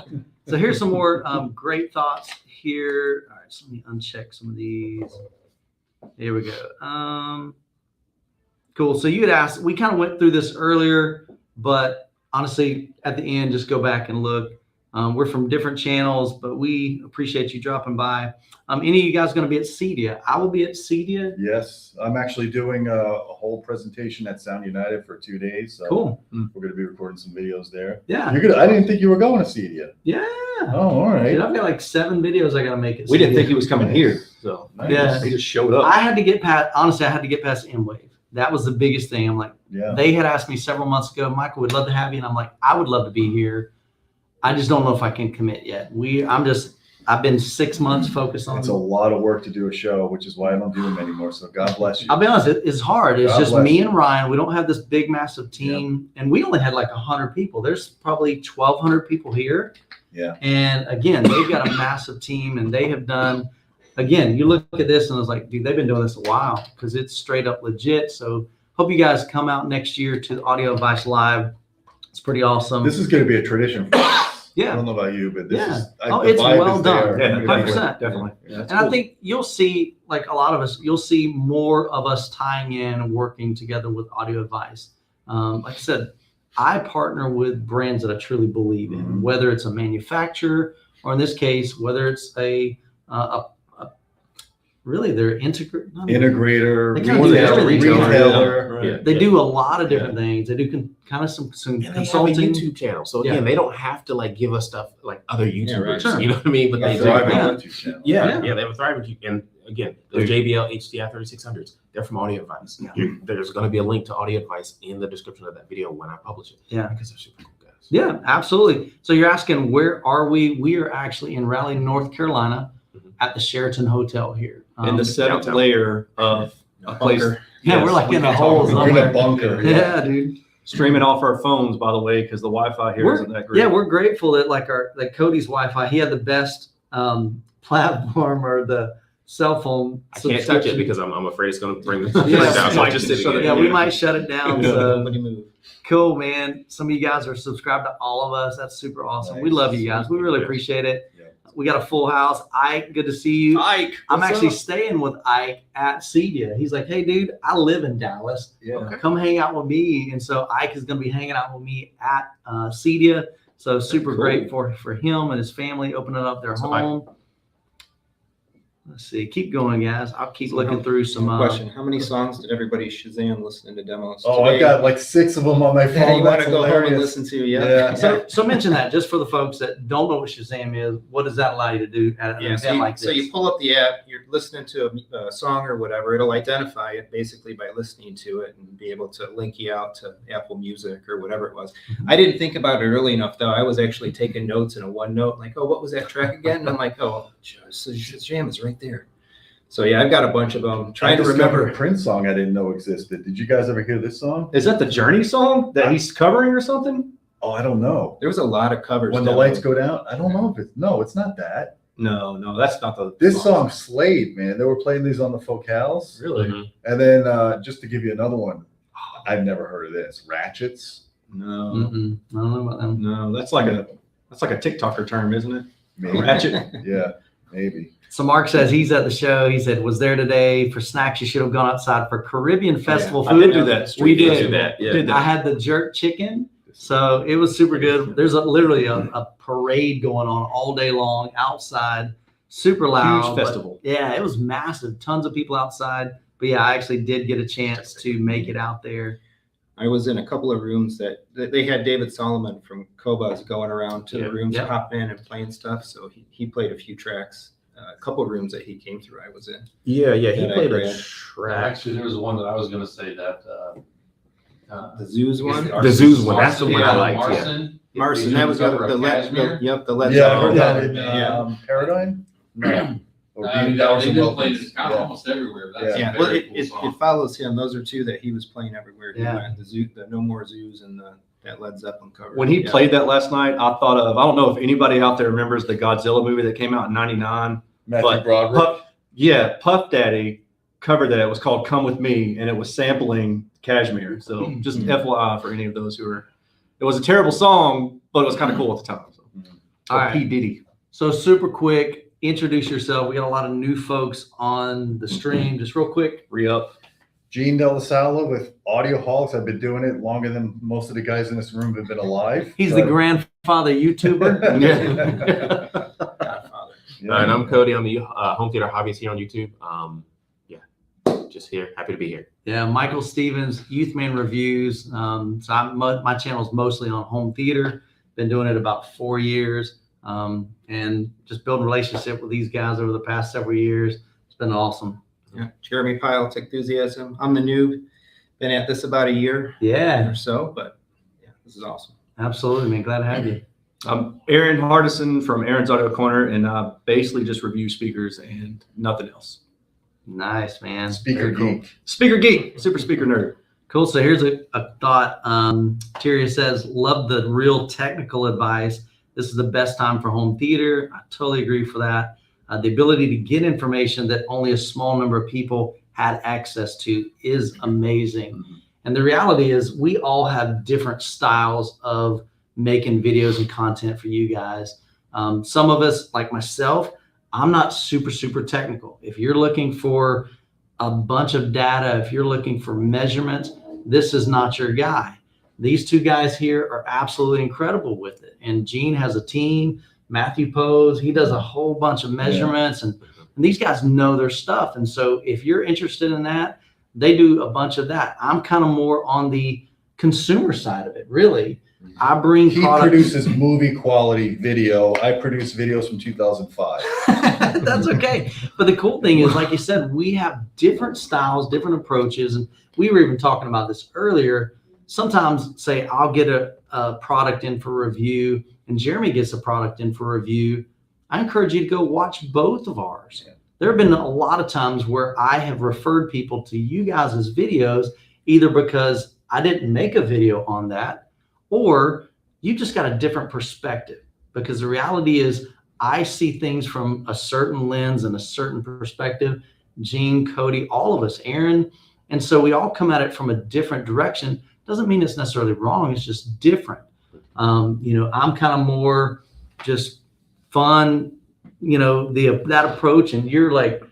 So here's some more great thoughts here. All right, so let me uncheck some of these. Here we go. Cool. So you had asked, we kind of went through this earlier, but honestly, at the end, just go back and look. We're from different channels, but we appreciate you dropping by. Any of you guys going to be at Cedia? I will be at Cedia. Yes, I'm actually doing a whole presentation at Sound United for 2 days. So Cool. we're going to be recording some videos there. Yeah. I didn't think you were going to Cedia. Yeah. Oh, all right. Dude, I've got like 7 videos I got to make it. We didn't think he was coming here, so Nice. Yeah. he just showed up. I had to get past, honestly, I had to get past M-Wave. That was the biggest thing. I'm like, Yeah. they had asked me several months ago, Michael, we'd love to have you. And I'm like, I would love to be here. I just don't know if I can commit yet. I've been 6 months focused on It's a lot of work to do a show, which is why I don't do them anymore. So God bless you. I'll be honest, it's hard. It's God just bless me you. and Ryan. We don't have this big, massive team. And we only had like 100 people. There's probably 1,200 people here. Yeah. And again, they've got a massive team and they have done, again, you look at this and it's like, dude, they've been doing this a while because it's straight up legit. So hope you guys come out next year to the Audio Advice Live. It's pretty awesome. This is going to be a tradition for us. I Yeah. don't know about you, but this Yeah. is, Oh, the it's vibe well is done. there. Yeah, We're gonna do it. 100%. Definitely. Yeah. And I think you'll see, like a lot of us, you'll see more of us tying in and working together with Audio Advice. Like I said, I partner with brands that I truly believe in, Mhm. whether it's a manufacturer or in this case, whether it's really they're Integrator, They kinda do everything. retailer. Yeah. They do a lot of different things. They do kind of some And they have a consulting. YouTube channel, so Yeah. again, they don't have to like give us stuff like other YouTubers. right. Sure. You know what I mean? But they do. Thriving Yeah. YouTube channel. Yeah, they have a thriving. And again, the JBL HDI 3600s, they're from Audio Advice. Yeah. There's going to be a link to Audio Advice in the description of that video when I publish it. Yeah. because they're super cool guys. Yeah, absolutely. So you're asking, where are we? We are actually in Raleigh, North Carolina at the Sheraton Hotel here. In the seventh downtown. layer of a place. Bunker. Yeah, Yes, we're like we in a can hole talk. We're in a somewhere. bunker. Yeah, dude. Streaming off our phones, by the way, because the Wi-Fi here isn't that great. Yeah, we're grateful that like Cody's Wi-Fi, he had the best platform or the cell phone. I can't touch it subscription. because I'm afraid it's going to bring this Yeah. down. So I'm just sitting Shut it here. Yeah, we might shut it down. So Nobody move. cool, man. Some of you guys are subscribed to all of us. That's super awesome. We Nice. love you guys. We really appreciate it. Yeah. We got a full house. Ike, good to see you. Ike, I'm what's actually up? staying with Ike at Cedia. He's like, hey, dude, I live in Dallas. Yeah. Come hang out with me. And so Ike is going to be hanging out with me at Cedia. So super cool. great for him and his family opening up their So Ike- home. Let's see. Keep going, guys. I'll keep looking through some. Question: how many songs did everybody Shazam listening to demos? Oh, today? I've got like 6 of them on my phone. Yeah, you want That's to go home and hilarious. listen to? Yeah. Yeah. So mention that just for the folks that don't know what Shazam is. What does that allow you to do at an Yeah, so event you, like this? so you pull up the app, you're listening to a song or whatever, it'll identify it basically by listening to it and be able to link you out to Apple Music or whatever it was. Mhm. I didn't think about it early enough though. I was actually taking notes in a OneNote, like, oh, what was that track again? And I'm like, oh, Shazam is right there. So yeah, I've got a bunch of them. Trying to remember. a Prince song I didn't know existed. Did you guys ever hear this song? Is that the Journey song that he's covering or something? Oh, I don't know. There was a lot of covers. When the down lights there. go down, I don't know if it's it's not that. No, that's not the. This song slayed, man. They were playing these on the Focals. Really? Mhm. And then just to give you another one, I've never heard of this. Ratchets. No, Mm-mm. I don't know about them. no, that's like a TikToker term, isn't it? Maybe. Ratchet. Yeah, maybe. So Mark says he's at the show. He said, was there today for snacks. You should have gone outside for Caribbean Festival I food. did do that. We did. Do that. Yeah. Did that. I had the jerk chicken. So it was super good. There's literally a parade going on all day long outside, super loud. Huge but festival. yeah, it was massive. Tons of people outside. But yeah, I actually did get a chance to make it out there. I was in a couple of rooms that they had David Solomon from Kobas going around to Yeah. the rooms, Yeah. hopping in and playing stuff. So he played a few tracks. A couple of rooms that he came through, I was in. Yeah, he That I played a read. track. Actually, there was one that I was going to say that. The Zoos one, The Zoos one, that's the one I liked, yeah. Marson. Marson. That was the Led Yeah, I heard Zeppelin. that in Yeah. Paradigm. No. Or I mean, Beat Towers they and did play Welcomes. this kind of Yeah. almost everywhere. That's Yeah, a well, very cool song. it follows him. Those are two that he was playing everywhere. He Yeah. went, the No More Zoos and that Led Zeppelin cover. When he Yeah. played that last night, I thought of, I don't know if anybody out there remembers the Godzilla movie that came out in 99. Matthew But Broderick. Puff Daddy covered that. It was called Come With Me, and it was sampling Kashmir. So just FYI for any of those who are, it was a terrible song, but it was kind of cool at the time. So. All right. P. Diddy. So super quick, introduce yourself. We got a lot of new folks on the stream. Just real quick. Re-up. Gene Delasala with Audioholics. I've been doing it longer than most of the guys in this room have been alive. He's So- the grandfather YouTuber. Yeah. Godfather. Yeah. And I'm Cody. I'm the Home Theater Hobbyist here on YouTube. Just here. Happy to be here. Yeah, Michael Stevens, Youthman Reviews. So my channel is mostly on home theater. Been doing it about 4 years, and just building relationship with these guys over the past several years. It's been awesome. Yeah. Jeremy Pyle, Techthusiasm. I'm the noob. Been at this about a year Yeah, or so, but yeah, this is awesome. absolutely, man. Glad to have you. I'm Erin Hardison from Erin's Audio Corner, and I basically just review speakers and nothing else. Nice, man. Speaker Very cool. geek. Speaker geek, super speaker nerd. Cool. So here's a thought. Tyria says, love the real technical advice. This is the best time for home theater. I totally agree for that. The ability to get information that only a small number of people had access to is amazing. Mm-hmm. And the reality is we all have different styles of making videos and content for you guys. Some of us, like myself, I'm not super technical. If you're looking for a bunch of data, if you're looking for measurements, this is not your guy. These two guys here are absolutely incredible with it. And Gene has a team, Matthew Pose, he does a whole bunch of measurements, and these guys know their stuff. And so if you're interested in that, they do a bunch of that. I'm kind of more on the consumer side of it, really. I bring He products. produces movie quality video. I produce videos from 2005. That's okay. But the cool thing is, like you said, we have different styles, different approaches. And we were even talking about this earlier. Sometimes, say, I'll get a product in for review and Jeremy gets a product in for review. I encourage you to go watch both of ours. Yeah. There have been a lot of times where I have referred people to you guys' videos, either because I didn't make a video on that, or you just got a different perspective. Because the reality is I see things from a certain lens and a certain perspective. Gene, Cody, all of us, Erin. And so we all come at it from a different direction. Doesn't mean it's necessarily wrong. It's just different. I'm kind of more just fun, that approach. And you're like,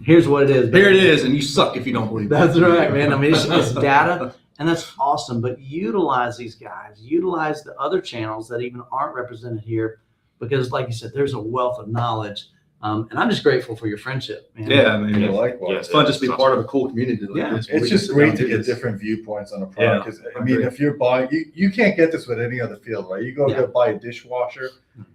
here's what it is. Here it is. And you suck if you don't believe it. That's right, man. I mean, it's data. And that's awesome. But utilize these guys, utilize the other channels that even aren't represented here, because like you said, there's a wealth of knowledge. And I'm just grateful for your friendship, man. Yeah, man. Yeah, likewise. Yeah, it's fun just to be part of a cool community like this. It's just great to get different viewpoints on a product. Because I mean, if you're buying, you can't get this with any other field, right? You go to buy a dishwasher,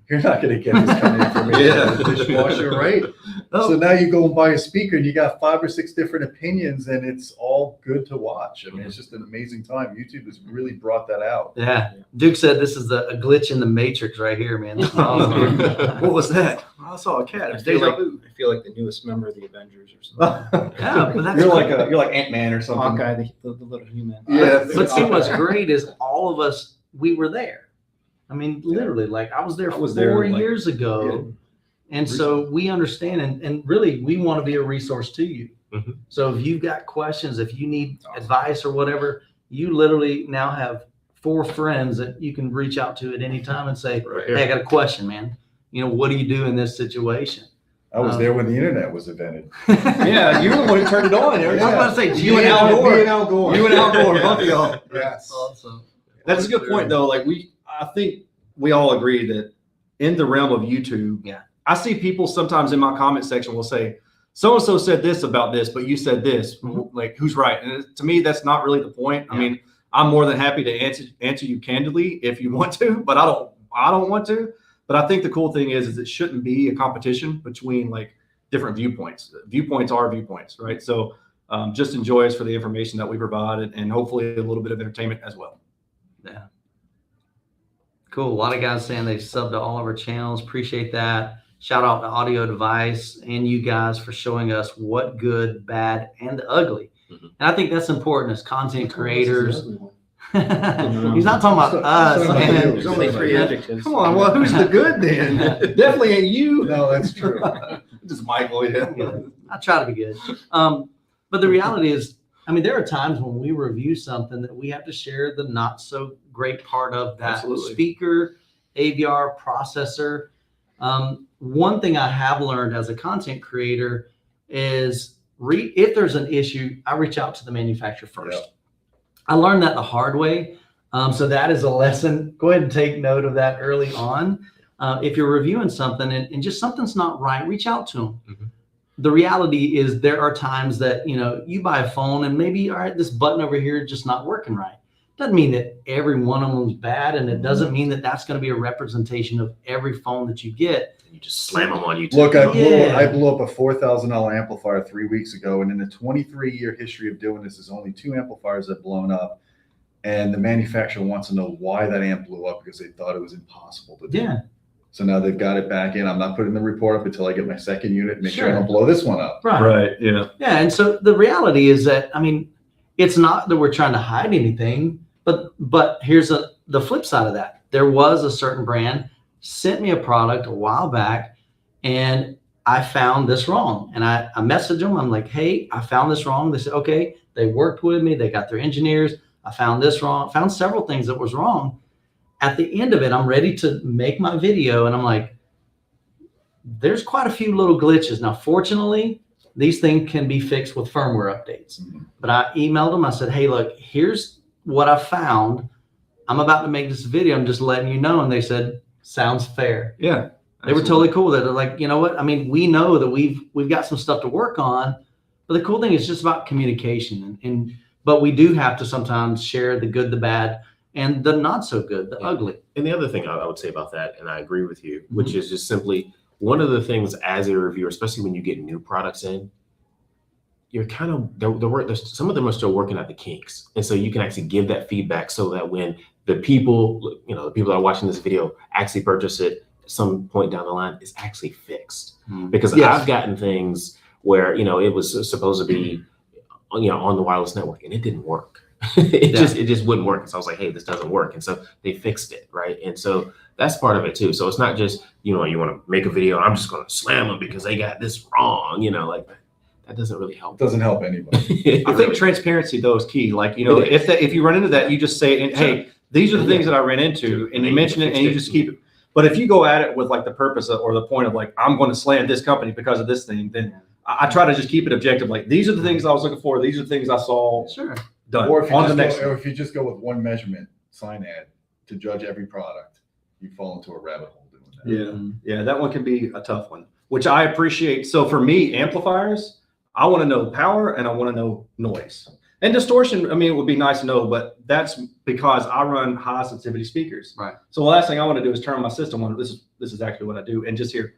you're not going to get this kind of information with a dishwasher, right? So now you go and buy a speaker and you got 5 or 6 different opinions and it's all good to watch. I mean, it's just an amazing time. YouTube has really brought that out. Yeah. Duke said this is a glitch in the matrix right here, man. This is awesome. What was that? I saw a cat. I feel like the newest member of the Avengers or something. Yeah, but that's you're like Ant-Man or something. Hawkeye, the little human. Yeah. But see, what's great is all of us, we were there. I mean, literally, like I was there 4 years ago. And so we understand, and really, we want to be a resource to you. Mm-hmm. So if you've got questions, if you need advice or whatever, you literally now have 4 friends that you can reach out to at any time and say, hey, I got a question, man. What do you do in this situation? I was there when the internet was invented. Yeah, you were the one who turned it on. I was about to say, you and Al Gore. You and Al Gore, both of y'all. Yes. Awesome. That's a good point, though. Like I think we all agree that in the realm of YouTube, I see people sometimes in my comment section will say, so-and-so said this about this, but you said this. Mm-hmm. Like, who's right? And to me, that's not really the point. Yeah. I mean, I'm more than happy to answer you candidly if you want to, but I don't want to. But I think the cool thing is it shouldn't be a competition between like different viewpoints. Viewpoints are viewpoints, right? So just enjoy us for the information that we provided and hopefully a little bit of entertainment as well. Yeah. Cool. A lot of guys saying they've subbed to all of our channels. Appreciate that. Shout out to Audio Device and you guys for showing us what good, bad, and ugly. Mm-hmm. And I think that's important as content creators. He's not talking about us, man. There's only 3 adjectives. Come on, well, who's the good then? Definitely ain't you. No, that's true. Just Michael. Yeah. I try to be good. But the reality is, I mean, there are times when we review something that we have to share the not so great part of that speaker, AVR, processor. One thing I have learned as a content creator is if there's an issue, I reach out to the manufacturer first. Yep. I learned that the hard way. So that is a lesson. Go ahead and take note of that early on. If you're reviewing something and just something's not right, reach out to them. Mm-hmm. The reality is there are times that, you buy a phone and maybe, all right, this button over here is just not working right. Doesn't mean that every one of them is bad. And it doesn't mean that that's going to be a representation of every phone that you get. And you just slam them on YouTube. Look, I blew up a $4,000 amplifier 3 weeks ago. And in the 23-year history of doing this, there's only 2 amplifiers that have blown up. and the manufacturer wants to know why that amp blew up because they thought it was impossible to do. Yeah. So now they've got it back in. I'm not putting the report up until I get my second unit, make sure I Sure. don't blow this one up. Right. Right. Yeah. Yeah. And so the reality is that, I mean, it's not that we're trying to hide anything, but here's the flip side of that. There was a certain brand sent me a product a while back, and I found this wrong. And I messaged them. I'm like, hey, I found this wrong. They said, okay. They worked with me. They got their engineers. I found this wrong. Found several things that was wrong. At the end of it, I'm ready to make my video, and I'm like, there's quite a few little glitches. Now, fortunately, these things can be fixed with firmware updates. Mhm. But I emailed them. I said, hey, look, here's what I found. I'm about to make this video. I'm just letting you know. And they said, sounds fair. Yeah. They were totally cool. They're like, you know what? I mean, we know that we've got some stuff to work on, but the cool thing is just about communication. But we do have to sometimes share the good, the bad, and the not so good, the ugly. And the other thing I would say about that, and I agree with you, which is just simply one of the things as a reviewer, especially when you get new products in, you're kind of, some of them are still working at the kinks. And so you can actually give that feedback so that when the people, the people that are watching this video actually purchase it at some point down the line, it's actually fixed. Because Yes. I've gotten things where, it was supposed to be, on the wireless network, and it didn't work. It just wouldn't work. And so I was like, hey, this doesn't work. And so they fixed it, right? And so that's part of it too. So it's not just, you want to make a video and I'm just going to slam them because they got this wrong, like that doesn't really help. It doesn't help anybody. I think transparency though is key. Like, if you run into that, you just say, hey, these are the things that I ran into, and you mention it and you just keep it. But if you go at it with like the purpose or the point of like, I'm going to slam this company because of this thing, then I try to just keep it objective. Like, these are the things I was looking for. These are the things I saw. Sure. Done. Or if On you just go with one measurement sign ad to judge every product, you fall into a rabbit hole doing that. Yeah, that one can be a tough one, which I appreciate. So for me, amplifiers, I want to know power and I want to know noise. And distortion, I mean, it would be nice to know, but that's because I run high sensitivity speakers. Right. So the last thing I want to do is turn my system on. This is actually what I do, and just hear.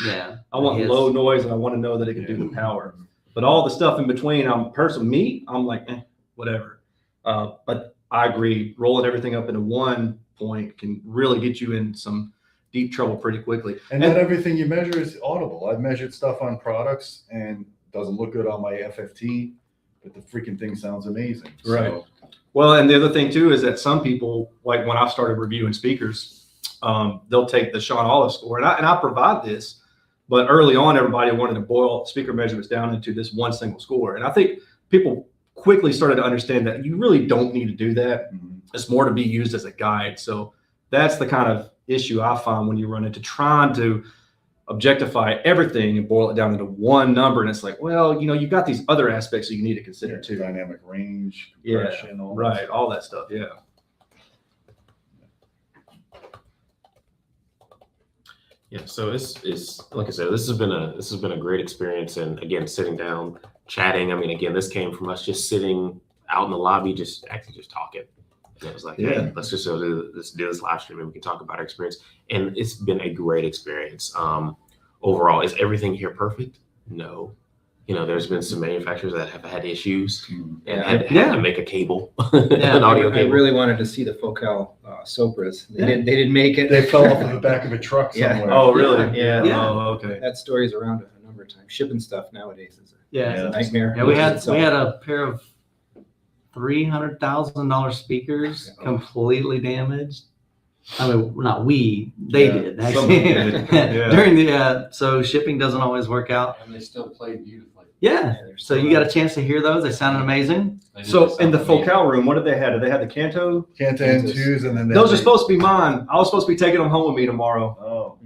Yeah. I want low noise, and I want to know that it can do the power. But all the stuff in between, I'm like, whatever. But I agree, rolling everything up into one point can really get you in some deep trouble pretty quickly. And not everything you measure is audible. I've measured stuff on products and it doesn't look good on my FFT, but the freaking thing sounds amazing. Right. So, well, and the other thing too is that some people, like when I started reviewing speakers, they'll take the Sean Olive score, and I provide this. But early on, everybody wanted to boil speaker measurements down into this one single score. And I think people quickly started to understand that you really don't need to do that. It's more to be used as a guide. So that's the kind of issue I find when you run into trying to objectify everything and boil it down into one number. And it's like, well, you've got these other aspects that you need to consider too. Dynamic range, compression, all right. All that stuff. Yeah. Yeah, so it's like I said, this has been a great experience, and again, sitting down, chatting. I mean, again, this came from us just sitting out in the lobby, just talking. And it was like, hey, let's just do this live stream, and we can talk about our experience. And it's been a great experience. Overall, is everything here perfect? No. There's been some manufacturers that have had issues and had to make a cable, an audio cable. I really wanted to see the Focal Sopras. They didn't make it. They fell off the back of a truck somewhere. Oh, really? Yeah. Oh, okay. That story's around a number of times. Shipping stuff nowadays is Yeah. a nightmare. Yeah, we had a pair of $300,000 speakers completely damaged. I mean, not they did actually. During so shipping doesn't always work out. And they still play beautifully. Yeah. So you got a chance to hear those. They sounded amazing. So in the Focal room, what did they have? Did they have the Canto? Canto and twos, and then those are supposed to be mine. I was supposed to be taking them home with me tomorrow. Oh.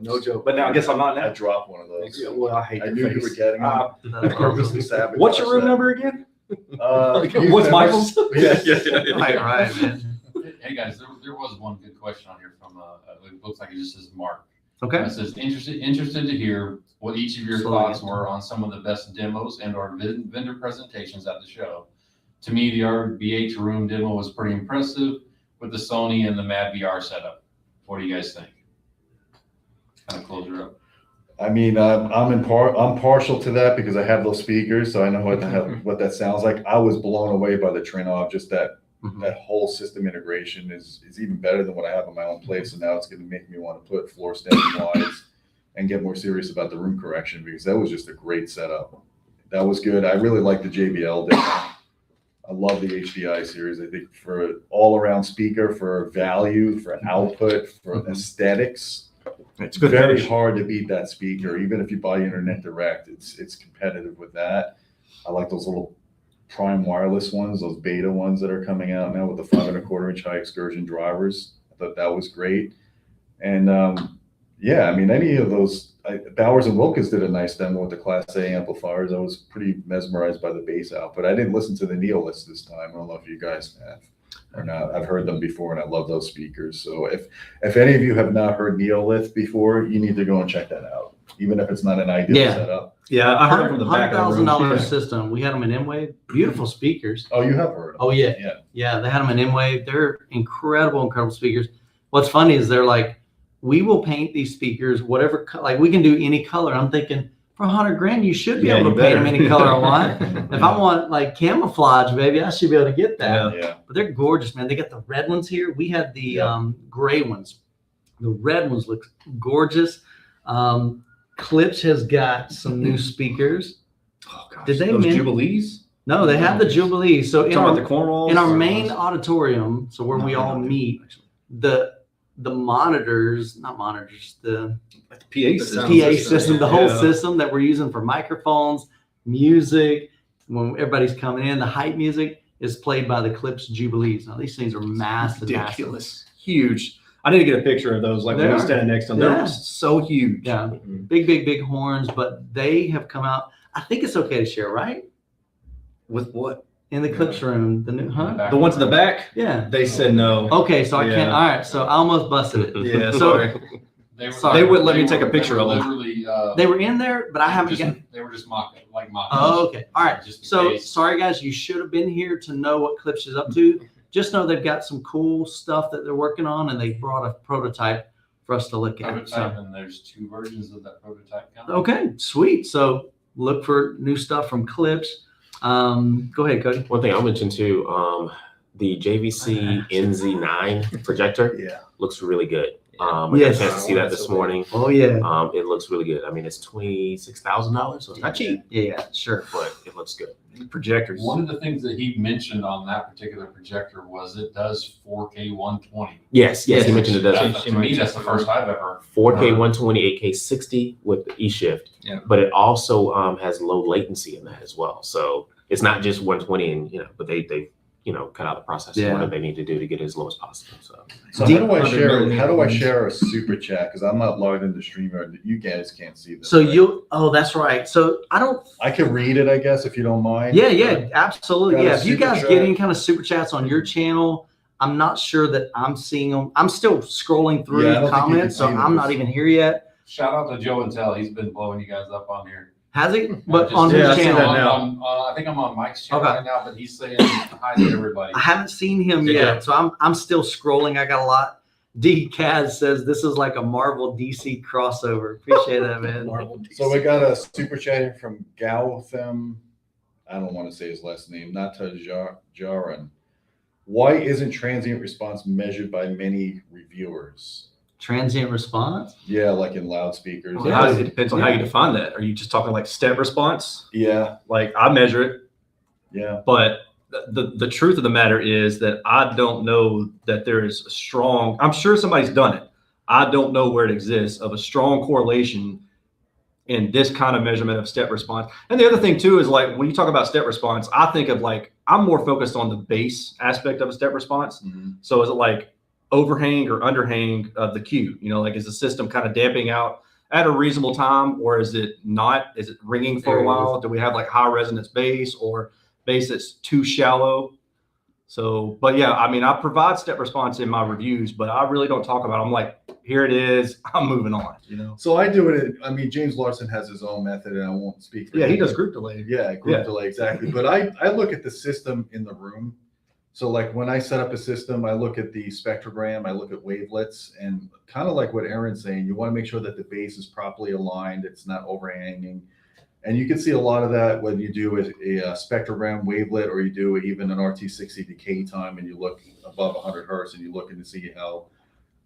No joke. But now I guess I'm not now. I dropped one of those. Yeah, well, I hate I your knew face. you were getting them. Purposely sabotaged. What's your room number again? What's Michael's? Yes. Right, man. Hey guys, there was one good question on here from it looks like it just says Mark. Okay. It says interested to hear what each of your thoughts were on some of the best demos and or vendor presentations at the show. To me, the RBH room demo was pretty impressive with the Sony and the Mad VR setup. What do you guys think? Kind of close her up. I mean, I'm partial to that because I have those speakers, so I know what that sounds like. I was blown away by the Trinov. Just that whole system integration is even better than what I have in my own place. And now it's going to make me want to put floor standing wides and get more serious about the room correction, because that was just a great setup. That was good. I really like the JBL demo. I love the HDI series. I think for all around speaker, for value, for output, for aesthetics, it's good. Very hard to beat that speaker. Even if you buy Internet Direct, it's competitive with that. I like those little Prime wireless ones, those beta ones that are coming out now with the 5.25-inch high excursion drivers. I thought that was great. And yeah, I mean, any of those, Bowers and Wilkins did a nice demo with the Class A amplifiers. I was pretty mesmerized by the bass output. I didn't listen to the Neoliths this time. I don't know if you guys have or not. I've heard them before, and I love those speakers. So if any of you have not heard Neolith before, you need to go and check that out, even if it's not an ideal setup. Yeah, I heard them from the back of the room. $100,000 system. We had them in M-Wave. Beautiful speakers. Oh, you have heard them? Oh, yeah. Yeah, they had them in M-Wave. They're incredible speakers. What's funny is they're like, we will paint these speakers whatever, like we can do any color. I'm thinking for $100,000, you should be able to paint them any color I want. If I want like camouflage, baby, I should be able to get that. Yeah. But they're gorgeous, man. They got the red ones here. We had the gray ones. The red ones look gorgeous. Klipsch has got some new speakers. Oh gosh, did they those mention Jubilees? No, they have the Jubilees. So in the Cornwalls? In our main auditorium, so where we all meet, the monitors, not monitors, the PA system, the whole system that we're using for microphones, music, when everybody's coming in, the hype music is played by the Klipsch Jubilees. Now these things are massive, ridiculous, huge. I need to get a picture of those. Like when we're standing next to them, they're so huge. Yeah, big horns. But they have come out. I think it's okay to share, right? With what? In the Klipsch room, the new, the ones in the back? Yeah. They said no. Okay, so I can't. All right, so I almost busted it. Yeah, so they wouldn't let me take a picture of them. They were in there, but I haven't got. They were just mocking. Oh, okay. All right. So case. Sorry, guys, you should have been here to know what Klipsch is up to. Just know they've got some cool stuff that they're working on, and they brought a prototype for us to look at. And there's 2 versions of that prototype coming. Okay, sweet. So look for new stuff from Klipsch. Go ahead, Cody. One thing I'll mention too, the JVC NZ9 projector looks really good. I got a chance to see that this morning. Oh yeah. It looks really good. I mean, it's $26,000, so it's not cheap. Yeah, sure. But it looks good. Projectors. One of the things that he mentioned on that particular projector was it does 4K 120. Yes, he mentioned it does. To me, that's the first I've ever 4K 120, 8K 60 with the eShift. Yeah. But it also has low latency in that as well. So it's not just 120, and but they cut out the process of what they need to do to get it as low as possible. So how do I share a super chat? Because I'm not logged into StreamYard. You guys can't see this. So that's right. So I can read it, I guess, if you don't mind. Yeah, absolutely. Yeah, if you guys chat. get any kind of super chats on your channel, I'm not sure that I'm seeing them. I'm still scrolling through the comments, so I'm not even here yet. Shout out to Joe and Tell. He's been blowing you guys up on here. Has he? But on his channel. I think I'm on Mike's channel right now, but he's saying hi to everybody. I haven't seen him yet, so I'm still scrolling. I got a lot. D. Kaz says this is like a Marvel DC crossover. Appreciate that, man. Marvel DC. So we got a super chat here from Gautham. I don't want to say his last name. Jaran. Why isn't transient response measured by many reviewers? Transient response? Yeah, like in loudspeakers. It depends on how you define that. Are you just talking like step response? Yeah. Like I measure it. Yeah. But the truth of the matter is that I don't know that there is a strong, I'm sure somebody's done it. I don't know where it exists of a strong correlation in this kind of measurement of step response. And the other thing too is like when you talk about step response, I think of like, I'm more focused on the bass aspect of a step response. Mm-hmm. So is it like overhang or underhang of the cue? Like is the system kind of damping out at a reasonable time, or is it not? Is it ringing for a while? Do we have like high resonance bass or bass that's too shallow? So, but yeah, I mean, I provide step response in my reviews, but I really don't talk about it. I'm like, here it is. I'm moving on, So I do it. I mean, James Larson has his own method, and I won't speak for him. He does group delay. Yeah, group delay, exactly. But I look at the system in the room. So like when I set up a system, I look at the spectrogram, I look at wavelets, and kind of like what Erin's saying, you want to make sure that the base is properly aligned, it's not overhanging. And you can see a lot of that when you do a spectrogram wavelet, or you do even an RT60 decay time, and you look above 100 hertz and you're looking to see how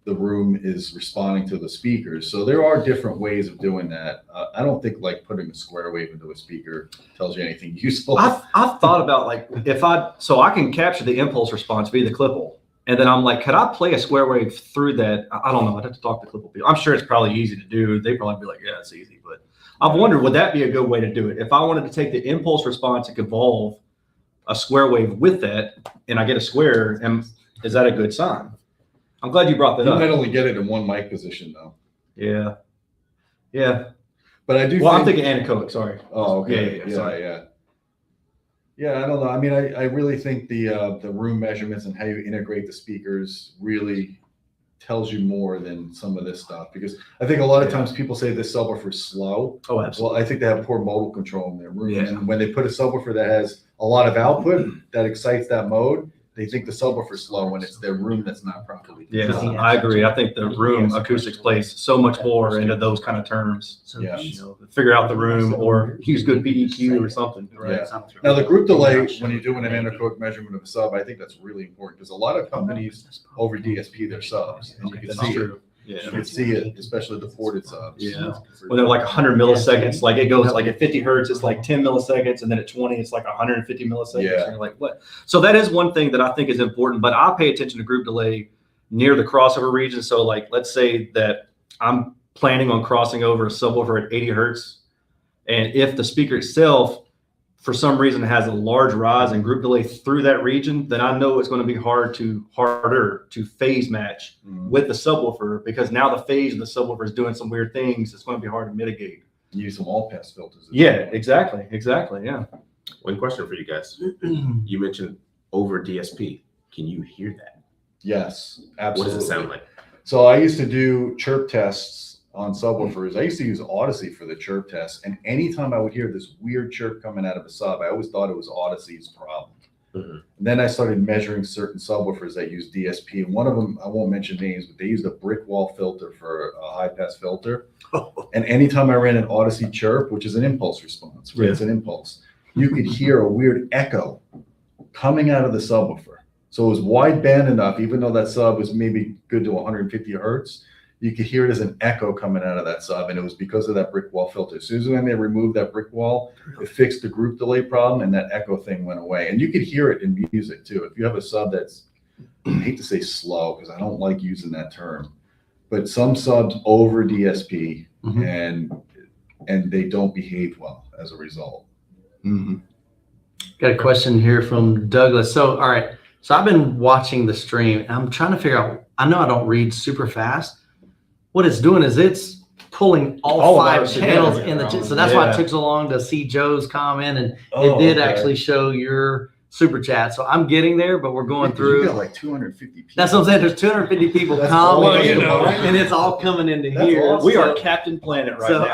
the room is responding to the speakers. So there are different ways of doing that. I don't think like putting a square wave into a speaker tells you anything useful. I've thought about like so I can capture the impulse response via the clipple, and then I'm like, could I play a square wave through that? I don't know. I'd have to talk to clipple people. I'm sure it's probably easy to do. They'd probably be like, yeah, it's easy. But I've wondered, would that be a good way to do it? If I wanted to take the impulse response and convolve a square wave with that, and I get a square, and is that a good sign? I'm glad you brought that You up. might only get it in one mic position though. Yeah. Yeah. But I do. Well, I'm thinking anechoic. Sorry. Oh, okay. Yeah, Yeah, sorry. yeah. Yeah, I don't know. I mean, I really think the room measurements and how you integrate the speakers really tells you more than some of this stuff, because I think a lot of times people say this subwoofer is slow. Oh, absolutely. Well, I think they have poor modal control in their room. Yeah. And when they put a subwoofer that has a lot of output that excites that mode, they think the subwoofer is slow when it's their room that's not properly controlled. Yeah, I agree. I think the room acoustics plays so much more into those kind of terms. Yeah. You know, figure out the room or use good PEQ or something. Right. Yeah. Now the group delay, when you're doing an anechoic measurement of a sub, I think that's really important, because a lot of companies over DSP their subs, and you can That's see true. it. Yeah. You can see it, especially the ported subs. Yeah. When they're like 100 milliseconds, like it goes like at 50 hertz, it's like 10 milliseconds, and then at 20, it's like 150 milliseconds. Yeah. And you're like, what? So that is one thing that I think is important, but I pay attention to group delay near the crossover region. So like, let's say that I'm planning on crossing over a subwoofer at 80 hertz. And if the speaker itself, for some reason, has a large rise in group delay through that region, then I know it's going to be harder to phase match with the subwoofer, because now the phase of the subwoofer is doing some weird things. It's going to be hard to mitigate. Use some all pass filters. Yeah, exactly. Yeah. One question for you guys. You mentioned over DSP. Can you hear that? Yes, What absolutely. does it sound like? So I used to do chirp tests on subwoofers. I used to use Odyssey for the chirp tests, and anytime I would hear this weird chirp coming out of a sub, I always thought it was Odyssey's problem. Mhm. And then I started measuring certain subwoofers that use DSP, and one of them, I won't mention names, but they used a brick wall filter for a high pass filter. And anytime I ran an Odyssey chirp, which is an impulse response, right? Yeah. It's an impulse, you could hear a weird echo coming out of the subwoofer. So it was wide band enough, even though that sub was maybe good to 150 hertz, you could hear it as an echo coming out of that sub, and it was because of that brick wall filter. As soon as when they removed that brick wall, it fixed the group delay problem, and that echo thing went away. And you could hear it in music too. If you have a sub that's, I hate to say slow, because I don't like using that term, but some subs over DSP, and they don't behave well as a result. Got a question here from Douglas. So, all right. So I've been watching the stream, and I'm trying to figure out, I know I don't read super fast. What it's doing is it's pulling all of five ours channels together. in the, so that's why Yeah. it took so long to see Joe's comment, and Oh, it did okay. actually show your super chat. So I'm getting there, but we're going You through. got like 250 people. That's what I'm saying. There's 250 people That's all commenting, you know. and it's all coming into That's here. awesome. We So- are Captain Planet right so now.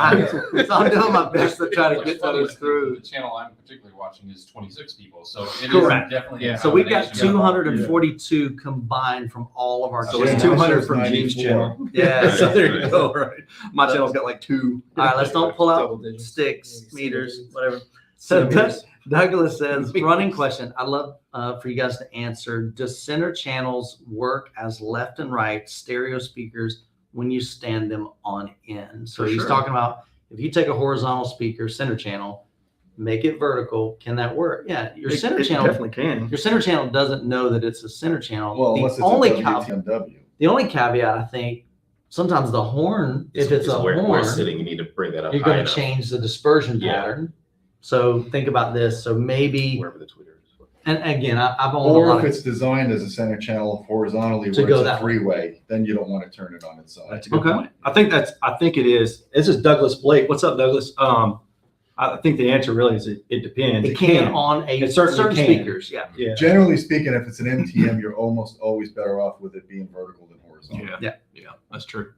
I'm doing my best to try to What's get funny those is through. The channel I'm particularly watching is 26 people, so it is Correct. definitely. Yeah. A So we've got combination of- 242 combined from all of our So channels. it's Yeah. 200 from 94. Gene's channel. Yeah. So there you go. Right. My channel's got like 2. All right, let's don't pull out Double digits. sticks, Maybe meters, centimeters. whatever. So Centimeters. Douglas says, running question. I'd love for you guys to answer. Does center channels work as left and right stereo speakers when you stand them on end? So For he's sure. talking about if you take a horizontal speaker, center channel, make it vertical. Can that work? Yeah, your center It channel. definitely can. Your center channel doesn't know that it's a center channel. Well, unless the it's only a caveat, WTMW. the only caveat, I think, sometimes the horn, if it's a where horn, it's sitting, you need to bring that up you're high going to enough, change the dispersion Yeah. pattern. So think about this. So maybe, wherever the tweeter is. and again, I've owned a Or lot if of, it's designed as a center channel horizontally To where go it's a that way. three-way, then you don't want to turn it on its side. That's a good Okay. point. I think it is. This is Douglas Blake. What's up, Douglas? I think the answer really is it depends. it can on a It certainly certain can. speakers. Yeah. Yeah. Generally speaking, if it's an MTM, you're almost always better off with it being vertical than horizontal. Yeah. That's true.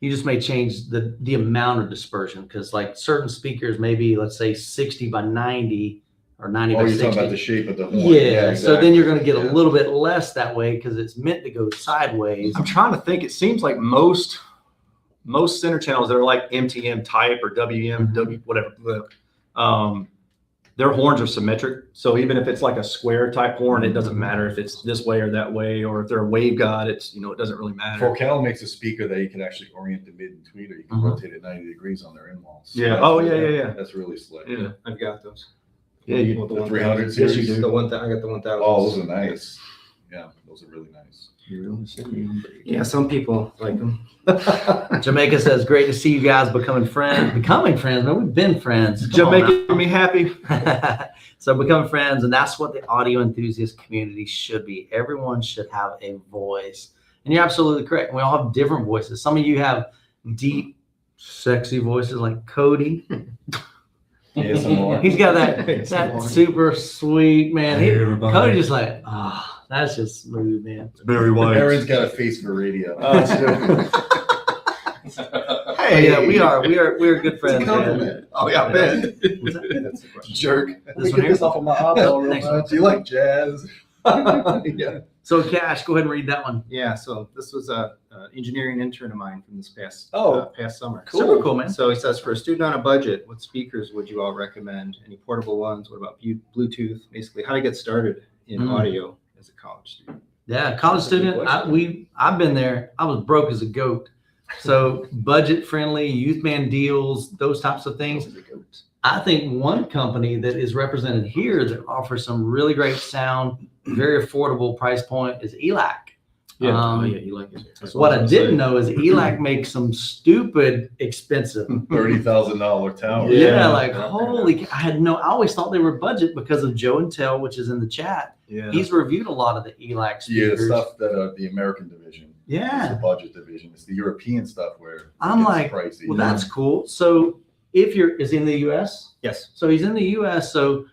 You just may change the amount of dispersion because like certain speakers, maybe let's say 60 by 90 or 90 Oh, by you're 60. talking about the shape of the horn. Yeah, so then you're going to get Yeah. a little bit less that way because it's meant to go sideways. I'm trying to think. It seems like most center channels that are like MTM type or WM, whatever, their horns are symmetric. So even if it's like a square type horn, it doesn't matter if it's this way or that way, or if they're a waveguide, it's, it doesn't really matter. Focal makes a speaker that you can actually orient the mid and tweeter. You can rotate it 90 degrees on their in-walls. So Yeah. that's Oh, really- yeah. That's really slick. Yeah. I've got those. Yeah, you Well, The 300 Yes, you series. do. The one that I got the 1000. Oh, those are nice. Yeah, those are really nice. Yeah, some people like them. Jamaica says, great to see you guys becoming friends. Man, we've been friends. Come on Jamaica, me happy. now. So becoming friends, and that's what the audio enthusiast community should be. Everyone should have a voice. And you're absolutely correct. We all have different voices. Some of you have deep, sexy voices like Cody. ASMR. He's got that super sweet, man. Cody just like, that's just smooth, man. Very white. Erin's got a face for radio. Hey, yeah, we're good friends, man. Oh, yeah, I bet. Jerk. This one here? off of my eyeball real Next fast. Do you like jazz? Yeah. So, Cash, go ahead and read that one. Yeah, so this was a engineering intern of mine from this past summer. Super cool, man. So he says, for a student on a budget, what speakers would you all recommend? Any portable ones? What about Bluetooth? Basically, how to get started in audio as a college student. Yeah, college student. I've been there. I was broke as a goat. So budget friendly, Youthman deals, those types of things. I think one company that is represented here that offers some really great sound, very affordable price point is ELAC. Yeah, you like it. What I didn't know is ELAC makes some stupid expensive. $30,000 tower. Yeah, like holy! I always thought they were budget because of Joe and Tell, which is in the chat. Yeah. He's reviewed a lot of the ELAC Yeah, speakers. stuff that the American division. Yeah. It's the budget division. It's the European stuff where I'm it's like, pricey. well, that's cool. So if is he in the U.S.? Yes. So he's in the U.S. So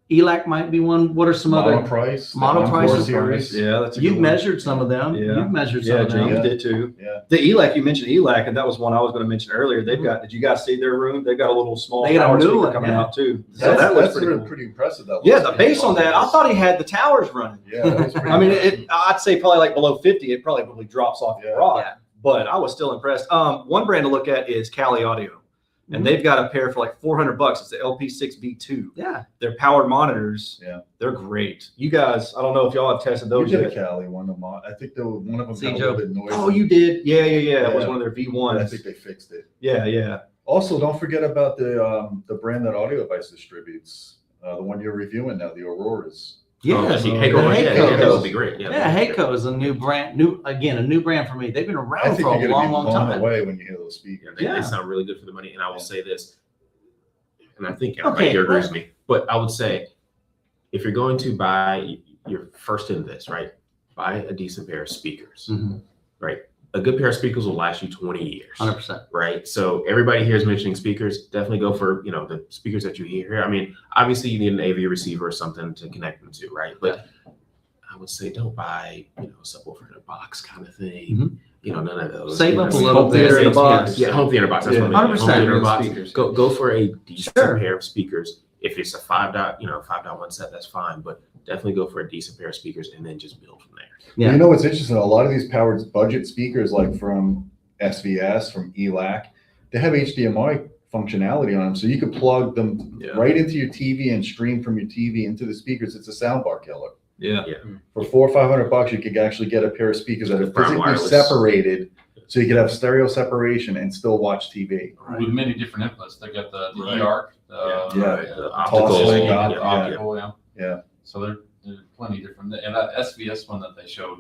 ELAC might be one. What are some Model other price. the model Encore prices? series. Yeah, that's a You've good one. measured some of them. Yeah. You've measured some Yeah, of them. James Yeah. did too. Yeah. The ELAC, you mentioned ELAC, and that was one I was going to mention earlier. They've got, did you guys see their room? They've got a little small They got a power new speaker one, coming yeah. out too. So That's, that was that's pretty cool. pretty impressive. That Yeah, was the pretty bass on that, I awesome. thought he had the towers running. Yeah, that was pretty I mean, impressive. I'd say probably like below 50, it probably drops off the Yeah. rock. Yeah. But I was still impressed. One brand to look at is Cali Audio. And they've got a pair for like $400. It's the LP6B2. Yeah. They're powered monitors. Yeah. They're great. You guys, I don't know if y'all have tested We those did a yet. Cali one of them. I think one of them See, got a Joe. little bit noisy. Oh, you did? Yeah. It was Yeah. one of their And V1s. I think they fixed it. Yeah. Also, don't forget about the brand that Audioholics distributes. The one you're reviewing now, the Auroras. Yeah. Heiko, The yeah, Heiko. that would be great. Yeah, Heiko is a new brand. A new brand for me. They've been I around think for you're a going to long, be long blown time. away when you hear those speakers. They Yeah. sound really good for the money. And I will say this, and I think Okay, Randy agrees with me, but I would say if you're going to buy your first in this, right, buy a decent pair of speakers, Mhm. right? A good pair of speakers will last you 20 years, 100%. right? So everybody here is mentioning speakers. Definitely go for, the speakers that you hear here. I mean, obviously you need an AV receiver or something to connect them to, right? But I would say don't buy, a subwoofer in a box kind of thing. None of those. Save up a Home little theater bit. in a box. Yeah. Yeah, home theater box. That's what I mean. 100%. Home theater in a box. Speakers. Go for a decent Sure. pair of speakers. If it's a 5.1 set, that's fine. But definitely go for a decent pair of speakers and then just build from there. Yeah. You know what's interesting? A lot of these powered budget speakers, like from SVS, from ELAC, they have HDMI functionality on them, so you could plug them Yeah. right into your TV and stream from your TV into the speakers. It's a soundbar killer. Yeah. For $400 or $500, you could actually get a pair of speakers that are For physically wireless. separated, so you could have stereo separation and still watch TV. With many different inputs. They got the Right. E-Arc, Yeah. The Toss optical. thing, yeah, yeah. optical, yeah. Yeah. So there's plenty different. And that SVS one that they showed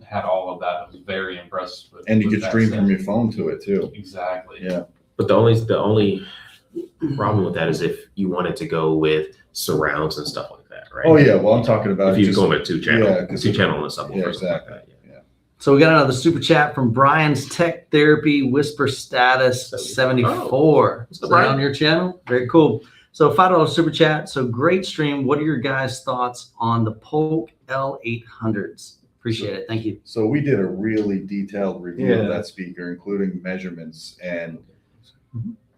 had all of that. I was very impressed with. And you with could that stream set. from your phone to it too. Exactly. Yeah. But the only problem with that is if you wanted to go with surrounds and stuff like that, right? Oh yeah, well I'm talking about If you're just- going with two channel yeah, 'cause and it- a subwoofer. yeah, or something exactly. like that, yeah. So we got another super chat from Brian's Tech Therapy Whisper Status 74. What's Is up, that Brian? on your channel? Very cool. So $5 super chat. So great stream. What are your guys' thoughts on the Polk L800s? Appreciate it. Thank you. So we did a really detailed review Yeah. of that speaker, including measurements, and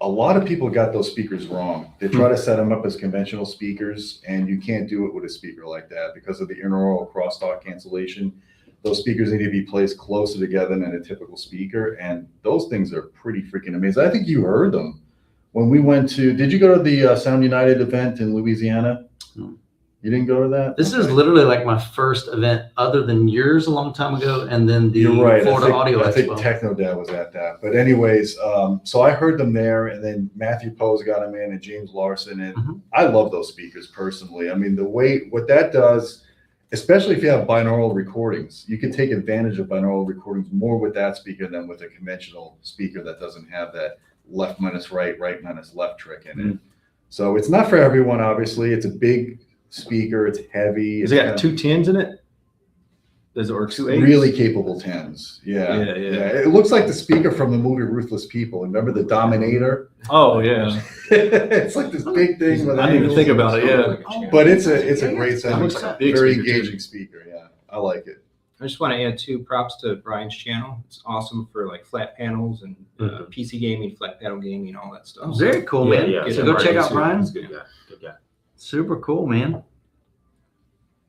a lot of people got those speakers wrong. They try to set them up as conventional speakers, and you can't do it with a speaker like that because of the inaural crosstalk cancellation. Those speakers need to be placed closer together than a typical speaker, and those things are pretty freaking amazing. I think you heard them when we went to. Did you go to the Sound United event in Louisiana? You didn't go to that? This is literally like my first event other than yours a long time ago, and then the You're right. Florida Audio I think Expo. Techno Dad was at that. But anyways, so I heard them there, and then Matthew Poe's got him in, and James Larson, and I love those speakers personally. I mean, what that does, especially if you have binaural recordings, you can take advantage of binaural recordings more with that speaker than with a conventional speaker that doesn't have that left minus right, right minus left trick in it. So it's not for everyone, obviously. It's a big speaker, it's heavy. Has it got 2 10s in it? Does it, or 2 8s? Really capable 10s. Yeah. Yeah. It looks like the speaker from the movie Ruthless People. Remember the Dominator? Oh yeah. It's like this big thing. With I didn't even think about it. Yeah. But it's a great sound, looks like a big very speaker, too. engaging speaker. Yeah, I like it. I just want to add 2 props to Brian's channel. It's awesome for like flat panels and PC gaming, flat panel gaming, all that stuff. Very cool, man. Yeah, So go check out Brian. He's a good guy. Good guy. Super cool, man.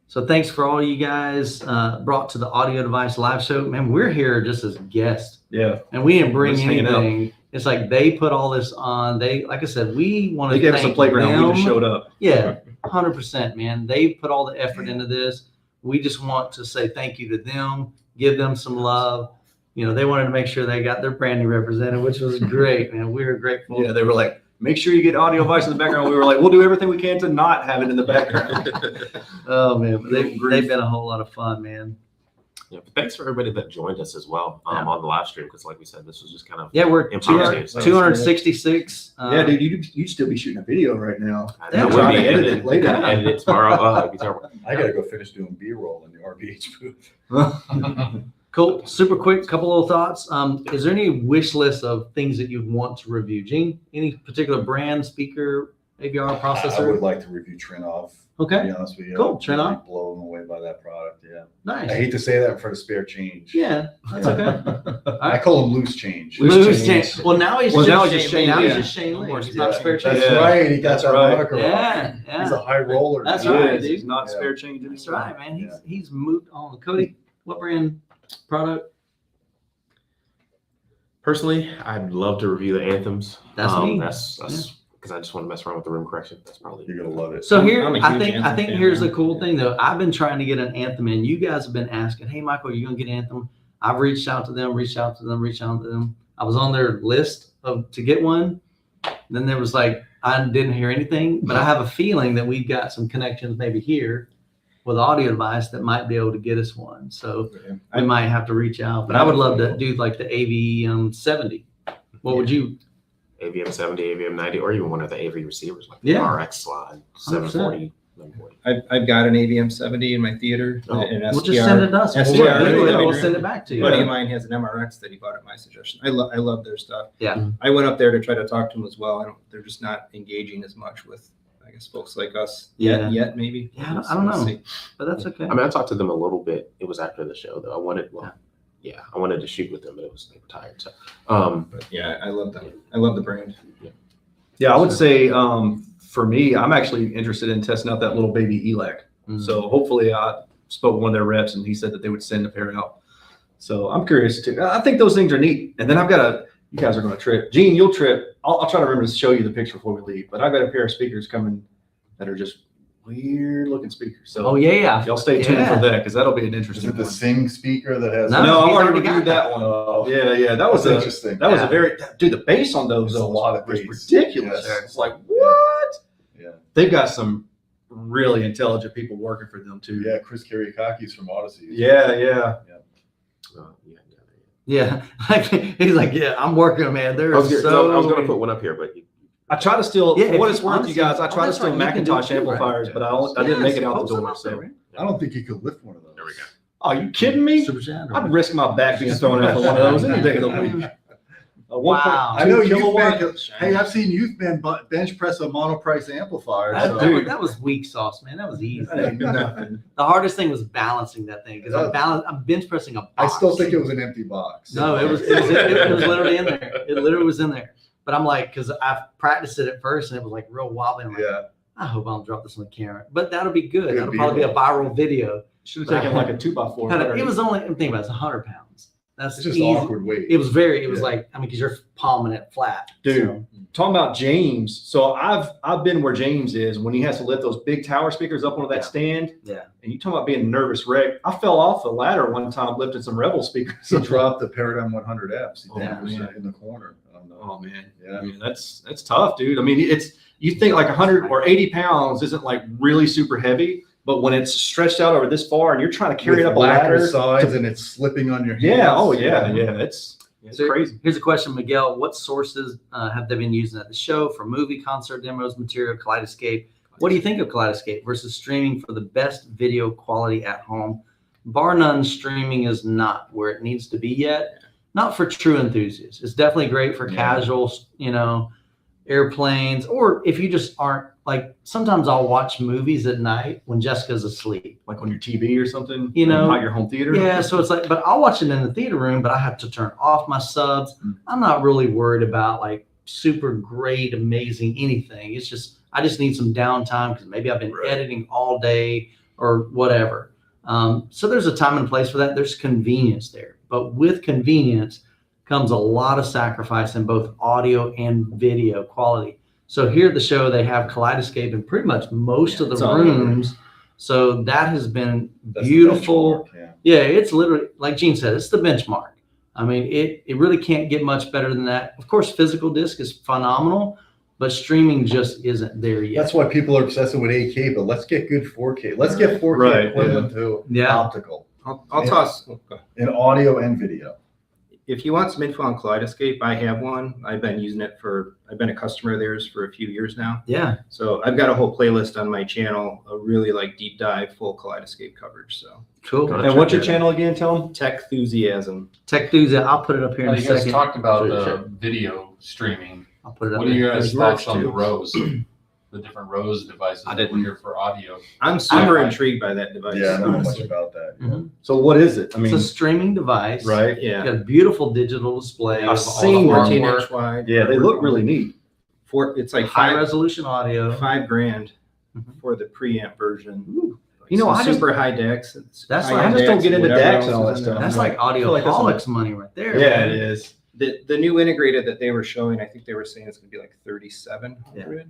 So thanks for all you guys brought to the Audio Device live show. Man, we're here just as guests. Yeah. And we didn't bring Just hanging out. anything. It's like they put all this on. They, like I said, we want to They gave us a playground. We just showed up. Yeah, 100%, man. They put all the effort into this. We just want to say thank you to them, give them some love. You know, they wanted to make sure they got their branding represented, which was great, man. We were grateful. Yeah, they were like, make sure you get audio device in the background. We were like, we'll do everything we can to not have it in the background. Oh, man. But they've been a whole lot of fun, man. Yeah, but thanks for everybody that joined us as well on the live stream, because like we said, this was just kind of Yeah, we're impromptu. 266. Yeah, dude, you'd still be shooting a video right now. Yeah, we'll trying be to edit it later. Edit it tomorrow. It'd be terrible. I gotta go finish doing B-roll in the RBH booth. Cool. Super quick, couple little thoughts. Is there any wish list of things that you'd want to review? Gene, any particular brand, speaker, AVR I processor? would like to review Trinov. To Okay. be honest with you, Cool, I'm really Trinov. blown away by that product. Yeah, I Nice. hate to say that for the spare change. Yeah, that's okay. I call them loose change. Loose change. Well, now he's just Shane. Now he's Lee. just Shane Lee. Yeah. He's not spare That's change. Yeah. right. He got That's that right. moniker on. Yeah, He's a yeah. high roller. That's now. right, It is. dude. It's not Yeah. spare change. That's right, man. Yeah. He's moved on. Cody, what brand product? Personally, I'd love to review the anthems. That's me. That's because I just want to mess around with the room correction. That's probably You're gonna love it. So here, I'm a I huge think Anthem fan, here's man. the cool thing though. I've been trying to get an Anthem in. You guys have been asking, hey Michael, are you gonna get Anthem? I've reached out to them. I was on their list to get one. Then there was like, I didn't hear anything, but I have a feeling that we've got some connections maybe here with Audio Device that might be able to get us one. So I might have to reach out, but I would love to do like the AV 70. What would you? AVM 70, AVM 90, or even one of the AV receivers like the Yeah. RX slide 740. 1140. I've got an AVM 70 in my theater. Oh. An We'll just send it to us. SDR. We'll send it back to A you. buddy of mine has an MRX that he bought at my suggestion. I love their stuff. Yeah. I went up there to try to talk to them as well. They're just not engaging as much with, I guess, folks like us Yeah. yet maybe. Yeah, I don't We'll know. see. But that's okay. I mean, I talked to them a little bit. It was after the show, though. I wanted to shoot with them, but they were tired. So, But yeah, I love them. I love the brand. Yeah, I would say for me, I'm actually interested in testing out that little baby ELAC. Mhm. So hopefully I spoke with one of their reps and he said that they would send a pair out. So I'm curious too. I think those things are neat. And then I've got you guys are going to trip. Gene, you'll trip. I'll try to remember to show you the picture before we leave. But I've got a pair of speakers coming that are just weird looking speakers. So Oh yeah. y'all stay tuned Yeah. for that because that'll be an Is interesting it the one. Sing speaker that has? No, No, I've he's already already got reviewed that one. Yeah. That was interesting. That was Yeah. a very dude. The bass on those There's a lot of was bass. ridiculous. Yes. It's like what? Yeah. They've got some really intelligent people working for them too. Yeah, Chris Kiriaki's from Odyssey. Yeah. Yeah. He's like, yeah, I'm working, man. I They're was so. going to put one up here, but I try to steal. Yeah, For if what you it's worth, honestly- you guys. I try to that's steal right, you can do Macintosh it too, right? amplifiers, but I didn't make it out Post the them door. up there, So, man. I don't think you could lift one of those. there we go. are you kidding me? Super Shadow. I'd risk my back being thrown out for one of those any day of the week. Wow. I know kilowatt. Youthman. Hey, I've seen Youthman bench press a monoprice amplifier. That, So. Dude. that was weak sauce, man. That was easy. That ain't nothing. The hardest thing was balancing that thing because I'm bench pressing a box. I still think it was an empty box. No, it was literally in there. It literally was in there. But I'm like, because I've practiced it at first and it was like real wobbly. I'm like, Yeah. I hope I don't drop this on the camera. But that'll be good. Good That'll probably be a viral video. Should have taken like a 2x4. It was only, I'm thinking about it's 100 pounds. That's It's just easy. awkward weight. It was very, it was Yeah. like, I mean, because you're palming it flat. Dude. So, Talking about James, so I've been where James is when he has to lift those big tower speakers up onto that stand. Yeah. And you talking about being a nervous wreck. I fell off the ladder one time lifting some Rebel speakers. He dropped the Paradigm 100Fs. He Oh, damaged man. it in the corner. Oh man, Yeah. Man, that's tough, dude. I mean, you think like 100 or 80 pounds isn't like really super heavy, but when it's stretched out over this far and you're trying to carry With it up a lacquer ladder, sides and it's slipping on your hands. yeah, oh yeah, it's So crazy. Here's a question, Miguel. What sources have they been using at the show for movie, concert demos, material, Kaleidescape? What do you think of Kaleidescape versus streaming for the best video quality at home? Bar none, streaming is not where it needs to be yet. Not for true enthusiasts. It's definitely great for casuals, airplanes, or if you just aren't like, sometimes I'll watch movies at night when Jessica's asleep. Like on your TV or something, You know, not your home theater. Yeah, so it's like, but I'll watch it in the theater room, but I have to turn off my subs. I'm not really worried about like super great, amazing anything. It's just, I just need some downtime because maybe I've been editing all day or whatever. So there's a time and place for that. There's convenience there, but with convenience comes a lot of sacrifice in both audio and video quality. So here at the show, they have Kaleidescape in pretty much most of the rooms. So that has been That's the beautiful. benchmark, Yeah, it's literally, like Gene said, it's the benchmark. I mean, it really can't get much better than that. Of course, physical disc is phenomenal, but streaming just isn't there yet. That's why people are obsessing with 8K, but let's get good 4K. Let's get 4K equivalent to optical I'll toss. in audio and video. If you want some info on Kaleidescape, I have one. I've been using it I've been a customer of theirs for a few years now. Yeah. So I've got a whole playlist on my channel, a really like deep dive, full Kaleidescape coverage. So Cool. And what's your channel again? Tell them. Techthusiasm. Techthusiasm. I'll put it up here in a You guys second. talked about Sure. video streaming. I'll put it up What are your guys' there. thoughts on the Rose? The different Rose devices I that didn't- were here for audio. I'm super I- intrigued by that device. Yeah, I don't know much honestly. about that. Mhm. So what is it? I mean, It's a streaming device. right? It's Yeah. got a beautiful digital display. I've of all seen the 14 hardware, inch wide. Yeah, they look really neat. It's like high resolution audio. $5,000 Mhm. for the preamp version. You know, Some I just- super high decks. That's high like- end I just don't decks, get into whatever decks else and all is that in there. stuff. That's like I feel like that's Audioholics money right there. Yeah, man. it is. The new integrated that they were showing, I think they were saying it's going to be like 3,700.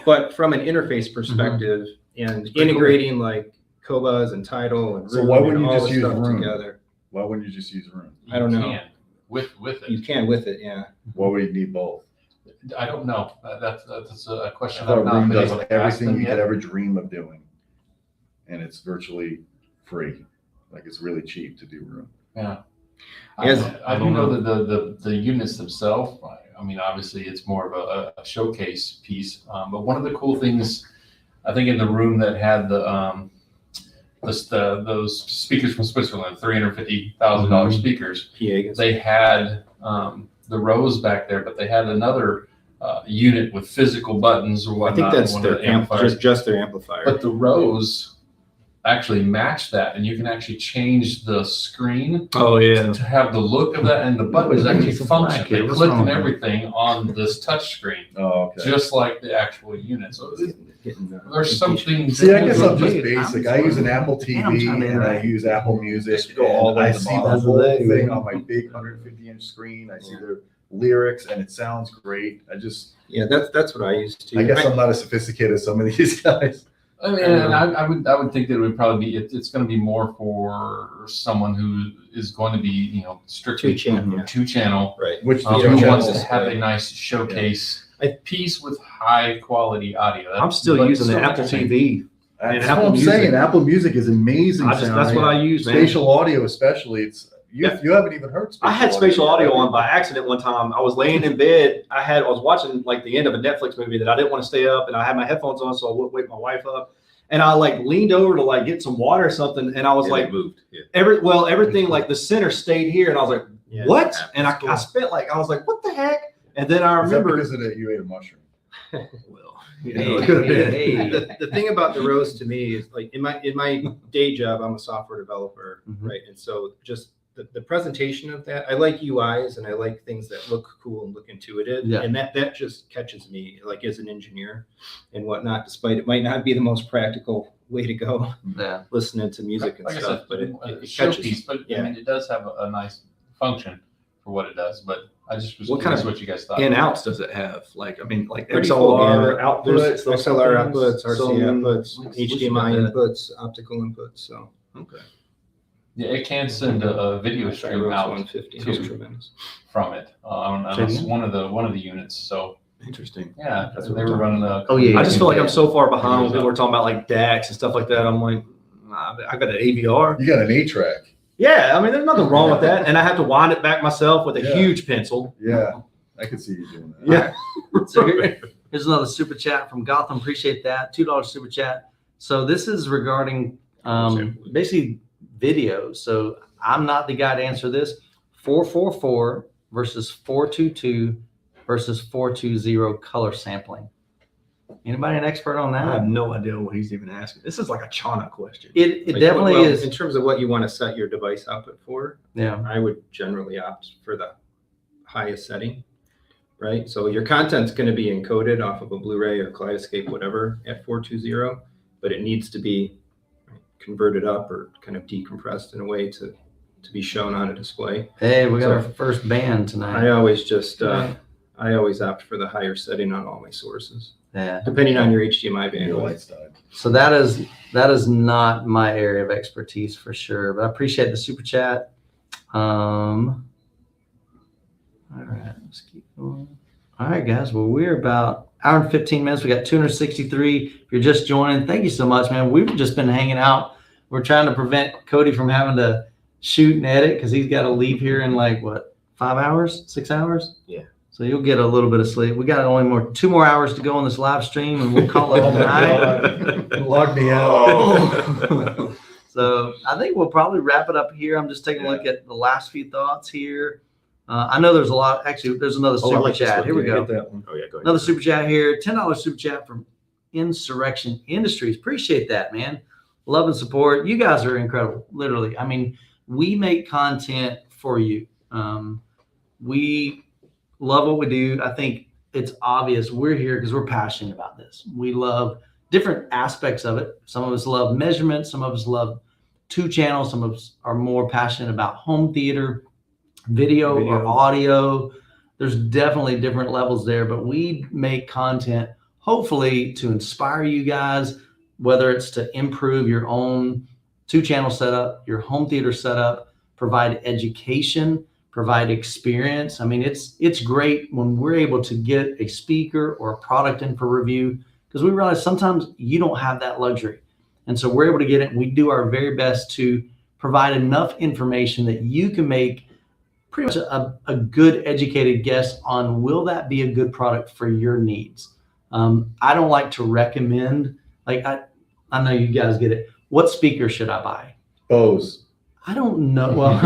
But from an interface perspective and integrating like Kobas and Tidal and So Room why and wouldn't you all just the use stuff Room? together, Why wouldn't you just use Room? I don't know. You can with it. You can with it, yeah. Why would you need both? I don't know. That's a I question thought I've not Room been does able to ask everything them you could yet. ever dream of doing, and it's virtually free. Like it's really cheap to do Room. Yeah. Yes. I do know that the units themselves, I mean, obviously it's more of a showcase piece. But one of the cool things, I think in the room that had those speakers from Switzerland, $350,000 speakers, PA. they had the Rose back there, but they had another unit with physical buttons or I think whatnot. that's one of their the amplifiers. just their amplifier. But the Rose actually matched that, and you can actually change the screen Oh yeah. to have the look of that, and the buttons actually It's a function. flag. They What's click wrong and with it? everything on this touch screen, Oh, okay. just like the actual unit. So Getting there's something. See, I guess I'm just Dude, basic. I'm I use an sorry. Apple And I'm TV trying to and I interact. use Apple Music. Just go all the way I to the see the bottom. whole That's the thing thing. on my big 150-inch screen. I see the lyrics and it sounds great. Yeah, that's what I used to. I guess I'm not as sophisticated as some of these guys. I mean, and I would think that it would probably be it's going to be more for someone who is going to be strictly Two-channel, yeah. two-channel. right. Which You Who don't wants have to to- have a nice showcase I- piece with high quality audio. I'm still But using the so Apple interesting. TV. That's And what Apple I'm Music. saying. Apple Music is amazing. That's what I use, man. Spatial audio, especially. You haven't even heard. I had spatial audio on by accident one time. I was laying in bed. I was watching like the end of a Netflix movie that I didn't want to stay up, and I had my headphones on, so I wouldn't wake my wife up. And I like leaned over to like get some water or something, and I was like, moved. Yeah. everything like the center stayed here, and I was like, Yeah, what? that And I happens. spent like I was like, what the heck? And then I Is that remember, because of that you ate a mushroom? well, Hey, it could have been. hey. The thing about the Rose to me is like in my day job, I'm a software developer, Mhm. right? And so just the presentation of that. I like UIs and I like things that look cool and look intuitive. Yeah. And that just catches me, like as an engineer and whatnot, despite it might not be the most practical way to go Yeah. listening to music and Like I stuff, said, but it showpiece, catches. but Yeah. I mean, it does have a nice function for what it does. But I just was What curious kind of what you guys thought. In outs does it have? Like, I mean, like Pretty full XLR gamut. outputs, There's those XLR kind of outputs, things? RC outputs, What's HDMI got that? inputs, optical inputs. So Okay. Yeah, it can send a video stream Gyros out 150 to- is tremendous. from it on Say it one of the units. So Interesting. yeah, That's they what were we're running a. Oh, yeah. I just feel like I'm so far behind when people are talking about like DACs and stuff like that. I'm like, I got an AVR. You got an 8-track. Yeah, I mean, there's nothing wrong with that. And I have to wind it back myself with a Yeah. huge pencil. Yeah, I could see you doing that. Yeah. So here's another super chat from Gotham. Appreciate that. $2 super chat. So this is regarding basically video. So I'm not the guy to answer this. 444 versus 422 versus 420 color sampling. Anybody an expert on I have that? no idea what he's even asking. This is like a Chana question. It Like, definitely well, is. In terms of what you want to set your device output for, Yeah. I would generally opt for the highest setting, right? So your content's going to be encoded off of a Blu-ray or Kaleidescape, whatever, at 420, but it needs to be converted up or kind of decompressed in a way to be shown on a display. Hey, we got So- our first band tonight. I always just, Right. I always opt for the higher setting on all my sources, Yeah. depending on your HDMI Your bandwidth. lights died. So that is not my area of expertise for sure, but I appreciate the super chat. All right, let's keep going. All right, guys. Well, we're about hour and 15 minutes. We got 263. If you're just joining, thank you so much, man. We've just been hanging out. We're trying to prevent Cody from having to shoot and edit because he's got to leave here in like what, 5 hours, 6 hours? Yeah. So you'll get a little bit of sleep. We got only 2 more hours to go on this live stream, and we'll call it a night. Log me out. So I think we'll probably wrap it up here. I'm just taking a look at the last few thoughts here. I know there's a lot. Actually, there's another Oh, I super like this chat. one. Here we Yeah, go. Get that one. Oh yeah, go ahead. Another super chat here. $10 super chat from Insurrection Industries. Appreciate that, man. Love and support. You guys are incredible. Literally. I mean, we make content for you. We love what we do. I think it's obvious we're here because we're passionate about this. We love different aspects of it. Some of us love measurement. Some of us love 2 channels. Some of us are more passionate about home theater, video or audio. There's definitely different levels there, but we make content hopefully to inspire you guys, whether it's to improve your own 2-channel setup, your home theater setup, provide education, provide experience. I mean, it's great when we're able to get a speaker or a product in for review because we realize sometimes you don't have that luxury. And so we're able to get it. And we do our very best to provide enough information that you can make pretty much a good educated guess on will that be a good product for your needs. I don't like to recommend, like I know you guys get it. What speaker should I buy? Bose. I don't know. Well,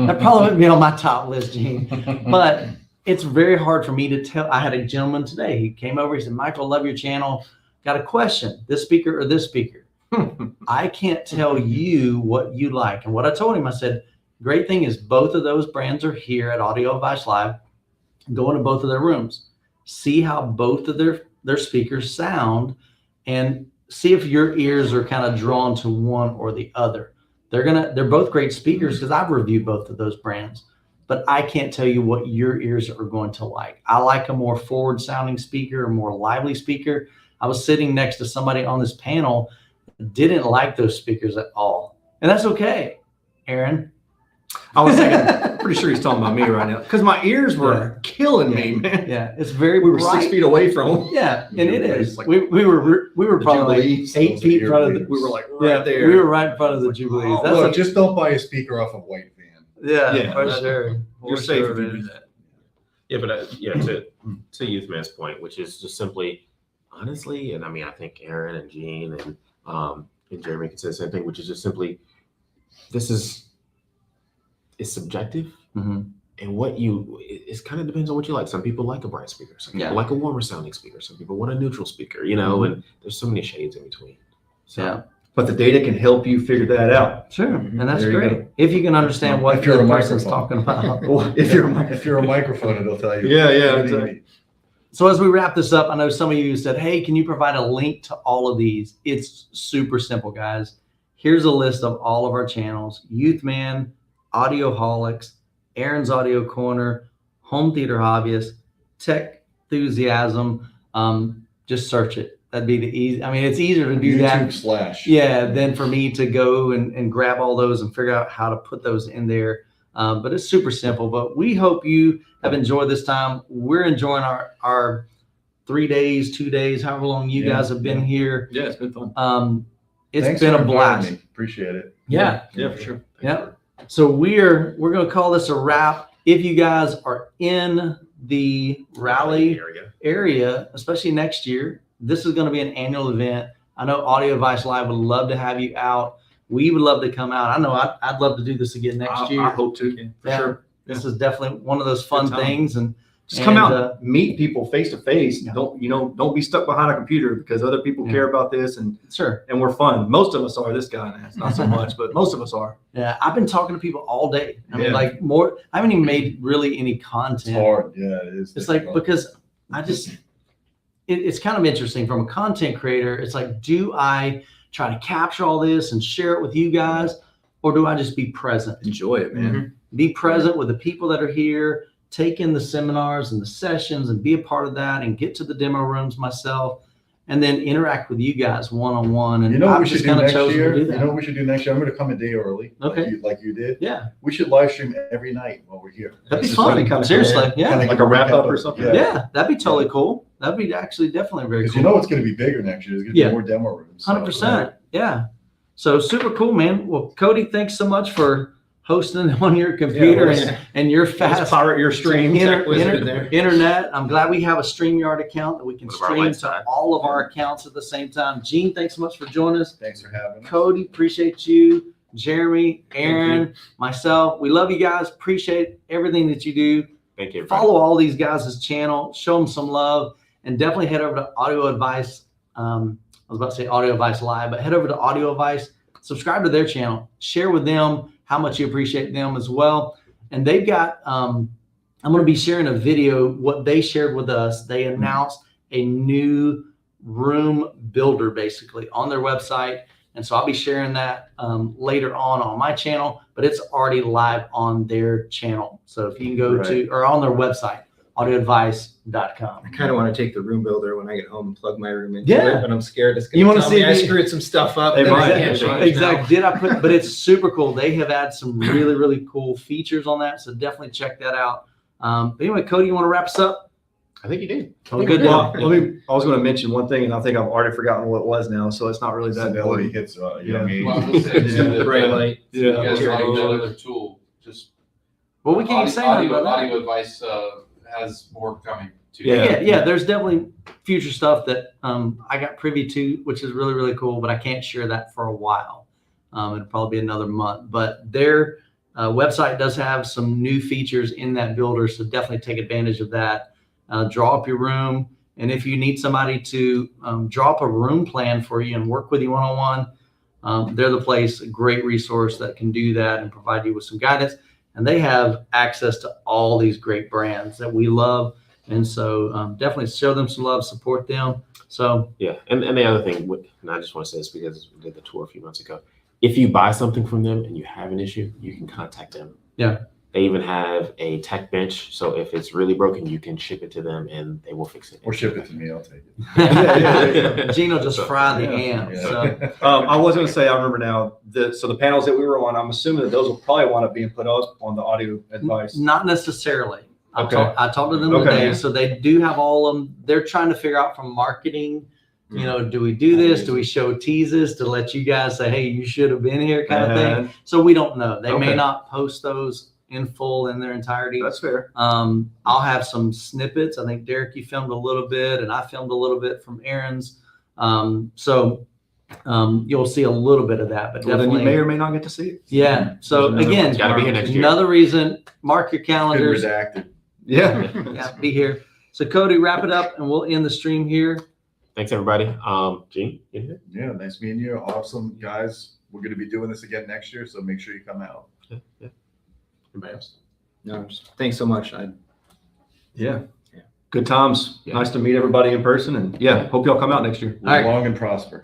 that probably wouldn't be on my top list, Gene. But it's very hard for me to tell. I had a gentleman today. He came over. He said, "Michael, love your channel. Got a question. This speaker or this speaker?" I can't tell you what you like. And what I told him, I said, great thing is both of those brands are here at Audio Advice Live. Go into both of their rooms. See how both of their speakers sound and see if your ears are kind of drawn to one or the other. They're both great speakers because I've reviewed both of those brands, but I can't tell you what your ears are going to like. I like a more forward sounding speaker, a more lively speaker. I was sitting next to somebody on this panel that didn't like those speakers at all. And that's okay, Erin. I was thinking, pretty sure he's talking about me right now because my ears were killing me, man. Yeah, it's very We were bright. 6 feet away from him. Yeah, and it is. Like We were probably like Jubilees, 8 those feet in front of the. earbuds. We were like right there. We were right in front of the Jubilees. Oh, That's Look, a, just don't buy a speaker off of White Van. yeah, for that- sure. You're For safe sure, if you man. do that. Yeah, but yeah, to Youthman's point, which is just simply, honestly, and I mean, I think Erin and Gene and Jeremy can say the same thing, which is just simply, it's subjective, Mhm. and it kind of depends on what you like. Some people like a bright speaker, some people Yeah. like a warmer sounding speaker, some people want a neutral speaker, and there's so many shades in between. So, Yeah. but the data can help you figure that out. Sure, and that's There you great. go. If you can understand what If you're the a person's microphone. talking about. Well, if you're If you're a microphone, it'll tell you. Yeah, everything you exactly. need. So as we wrap this up, I know some of you said, hey, can you provide a link to all of these? It's super simple, guys. Here's a list of all of our channels: Youthman, Audioholics, Erin's Audio Corner, Home Theater Hobbyist, Techthusiasm. Just search it. That'd be the easy. I mean, it's easier to do that. YouTube / Yeah, than for me to go and grab all those and figure out how to put those in there. But it's super simple. But we hope you have enjoyed this time. We're enjoying our 3 days, 2 days, however long you guys have been here. Yeah, it's been fun. It's Thanks been for a blast. inviting me. Appreciate it. Yeah. Yeah, for sure. Yeah. So we're going to call this a wrap. If you guys are in the Raleigh area, especially next year, this is going to be an annual event. I know Audio Advice Live would love to have you out. We would love to come out. I know I'd love to do this again next year. I hope to, for Yeah. sure. This is definitely one of those fun Good time. things. And Just come And, out, meet people face to face. Yeah. Don't be stuck behind a computer, because other people Yeah. care about this, and sure. we're fun. Most of us are. This guy, not so much, but most of us are. Yeah. I've been talking to people all day. I mean, Yeah. like more, I haven't even made really any It's content. hard. Yeah, it is. It's like, difficult. because I just, it's kind of interesting from a content creator. It's like, do I try to capture all this and share it with you guys, or do I just be present? Enjoy it, man. Be present with the people that are here, take in the seminars and the sessions and be a part of that, and get to the demo rooms myself, and then interact with you guys one-on-one. And You know what I've we should just do kind of next chosen year? to do You that. know what we should do next year? I'm going to come a day early, Okay. like you did. Yeah, We should live stream every night while we're here. that'd be Just fun. like- kinda Seriously, kinda yeah. Like a wrap up or something? Yeah, that'd be totally cool. That'd be actually definitely very Because cool. you know it's going to be bigger next year. There's going to Yeah. be more demo rooms. so- 100%. Yeah. So super cool, man. Well, Cody, thanks so much for hosting on your computer Yeah, and your Let's fast pirate your stream. Wizard there. internet. I'm glad we have a StreamYard account that we can One of our stream lights to died. all of our accounts at the same time. Gene, thanks so much for joining us. Thanks for having us. Cody, appreciate you. Jeremy, Erin, myself, we love you guys. Appreciate everything that you do. Thank you. everybody. Follow all these guys' channel, show them some love, and definitely head over to Audio Advice. I was about to say Audio Advice Live, but head over to Audio Advice, subscribe to their channel, share with them how much you appreciate them as well. And they've got, I'm going to be sharing a video, what they shared with us. They announced a new room builder basically on their website. And so I'll be sharing that later on my channel, but it's already live on their channel. So if you can go to, or on their website, audioadvice.com. I kind of want to take the room builder when I get home and plug my room into Yeah. it, but I'm scared it's You going wanna to tell see me I the- screwed some stuff up. They that I might. can't change now. Exactly. Did I put, but it's super cool. They have had some really, really cool features on that. So definitely check that out. But anyway, Cody, you want to wrap us up? I think you did. Oh, good. Well, I was going to mention one thing, and I think I've already forgotten what it was now, so it's not really that Fidelity important. hits, Yeah. young age. Well, I was gonna say, too, that, Bright light. You Yeah. guys Yeah. like that other tool, just Well, we can't say nothing about that. audio advice has more coming too. Yeah. There's definitely future stuff that I got privy to, which is really, really cool, but I can't share that for a while. It'll probably be another month, but their website does have some new features in that builder. So definitely take advantage of that. Draw up your room. And if you need somebody to draw up a room plan for you and work with you one-on-one, they're the place, a great resource that can do that and provide you with some guidance. And they have access to all these great brands that we love. And so definitely show them some love, support them. So Yeah, and the other thing, and I just want to say this because we did the tour a few months ago. If you buy something from them and you have an issue, you can contact them. Yeah. They even have a tech bench, so if it's really broken, you can ship it to them and they will fix it. Or ship it to me. I'll take it. Gino just fried the Yeah. amp. Yeah. So I was going to say, I remember now, so the panels that we were on, I'm assuming that those will probably wind up being put up on the audio advice. not necessarily. I Okay. talked to them Okay. today, so they do have all of them. They're trying to figure out from marketing, you know, do we do this? Do we show teases to let you guys say, hey, you should have been here kind of thing? So we don't know. They may Okay. not post those in full in their entirety. That's fair. I'll have some snippets. I think Derek, you filmed a little bit, and I filmed a little bit from Erin's. So you'll see a little bit of that, but Well, then definitely, you may or may not get to see it. yeah. So There's another again, one. Gotta be here next year. another reason, mark your Good calendars. redacted. Yeah. Yeah, be here. So Cody, wrap it up, and we'll end the stream here. Thanks, everybody. Gene, you here? Yeah, nice meeting you. Awesome guys. We're going to be doing this again next year, so make sure you come out. Yeah. Anybody else? No, thanks so much. Yeah. Good times. Yeah. Nice to meet everybody in person. And yeah, hope y'all come out next year. All right. Long and prosper.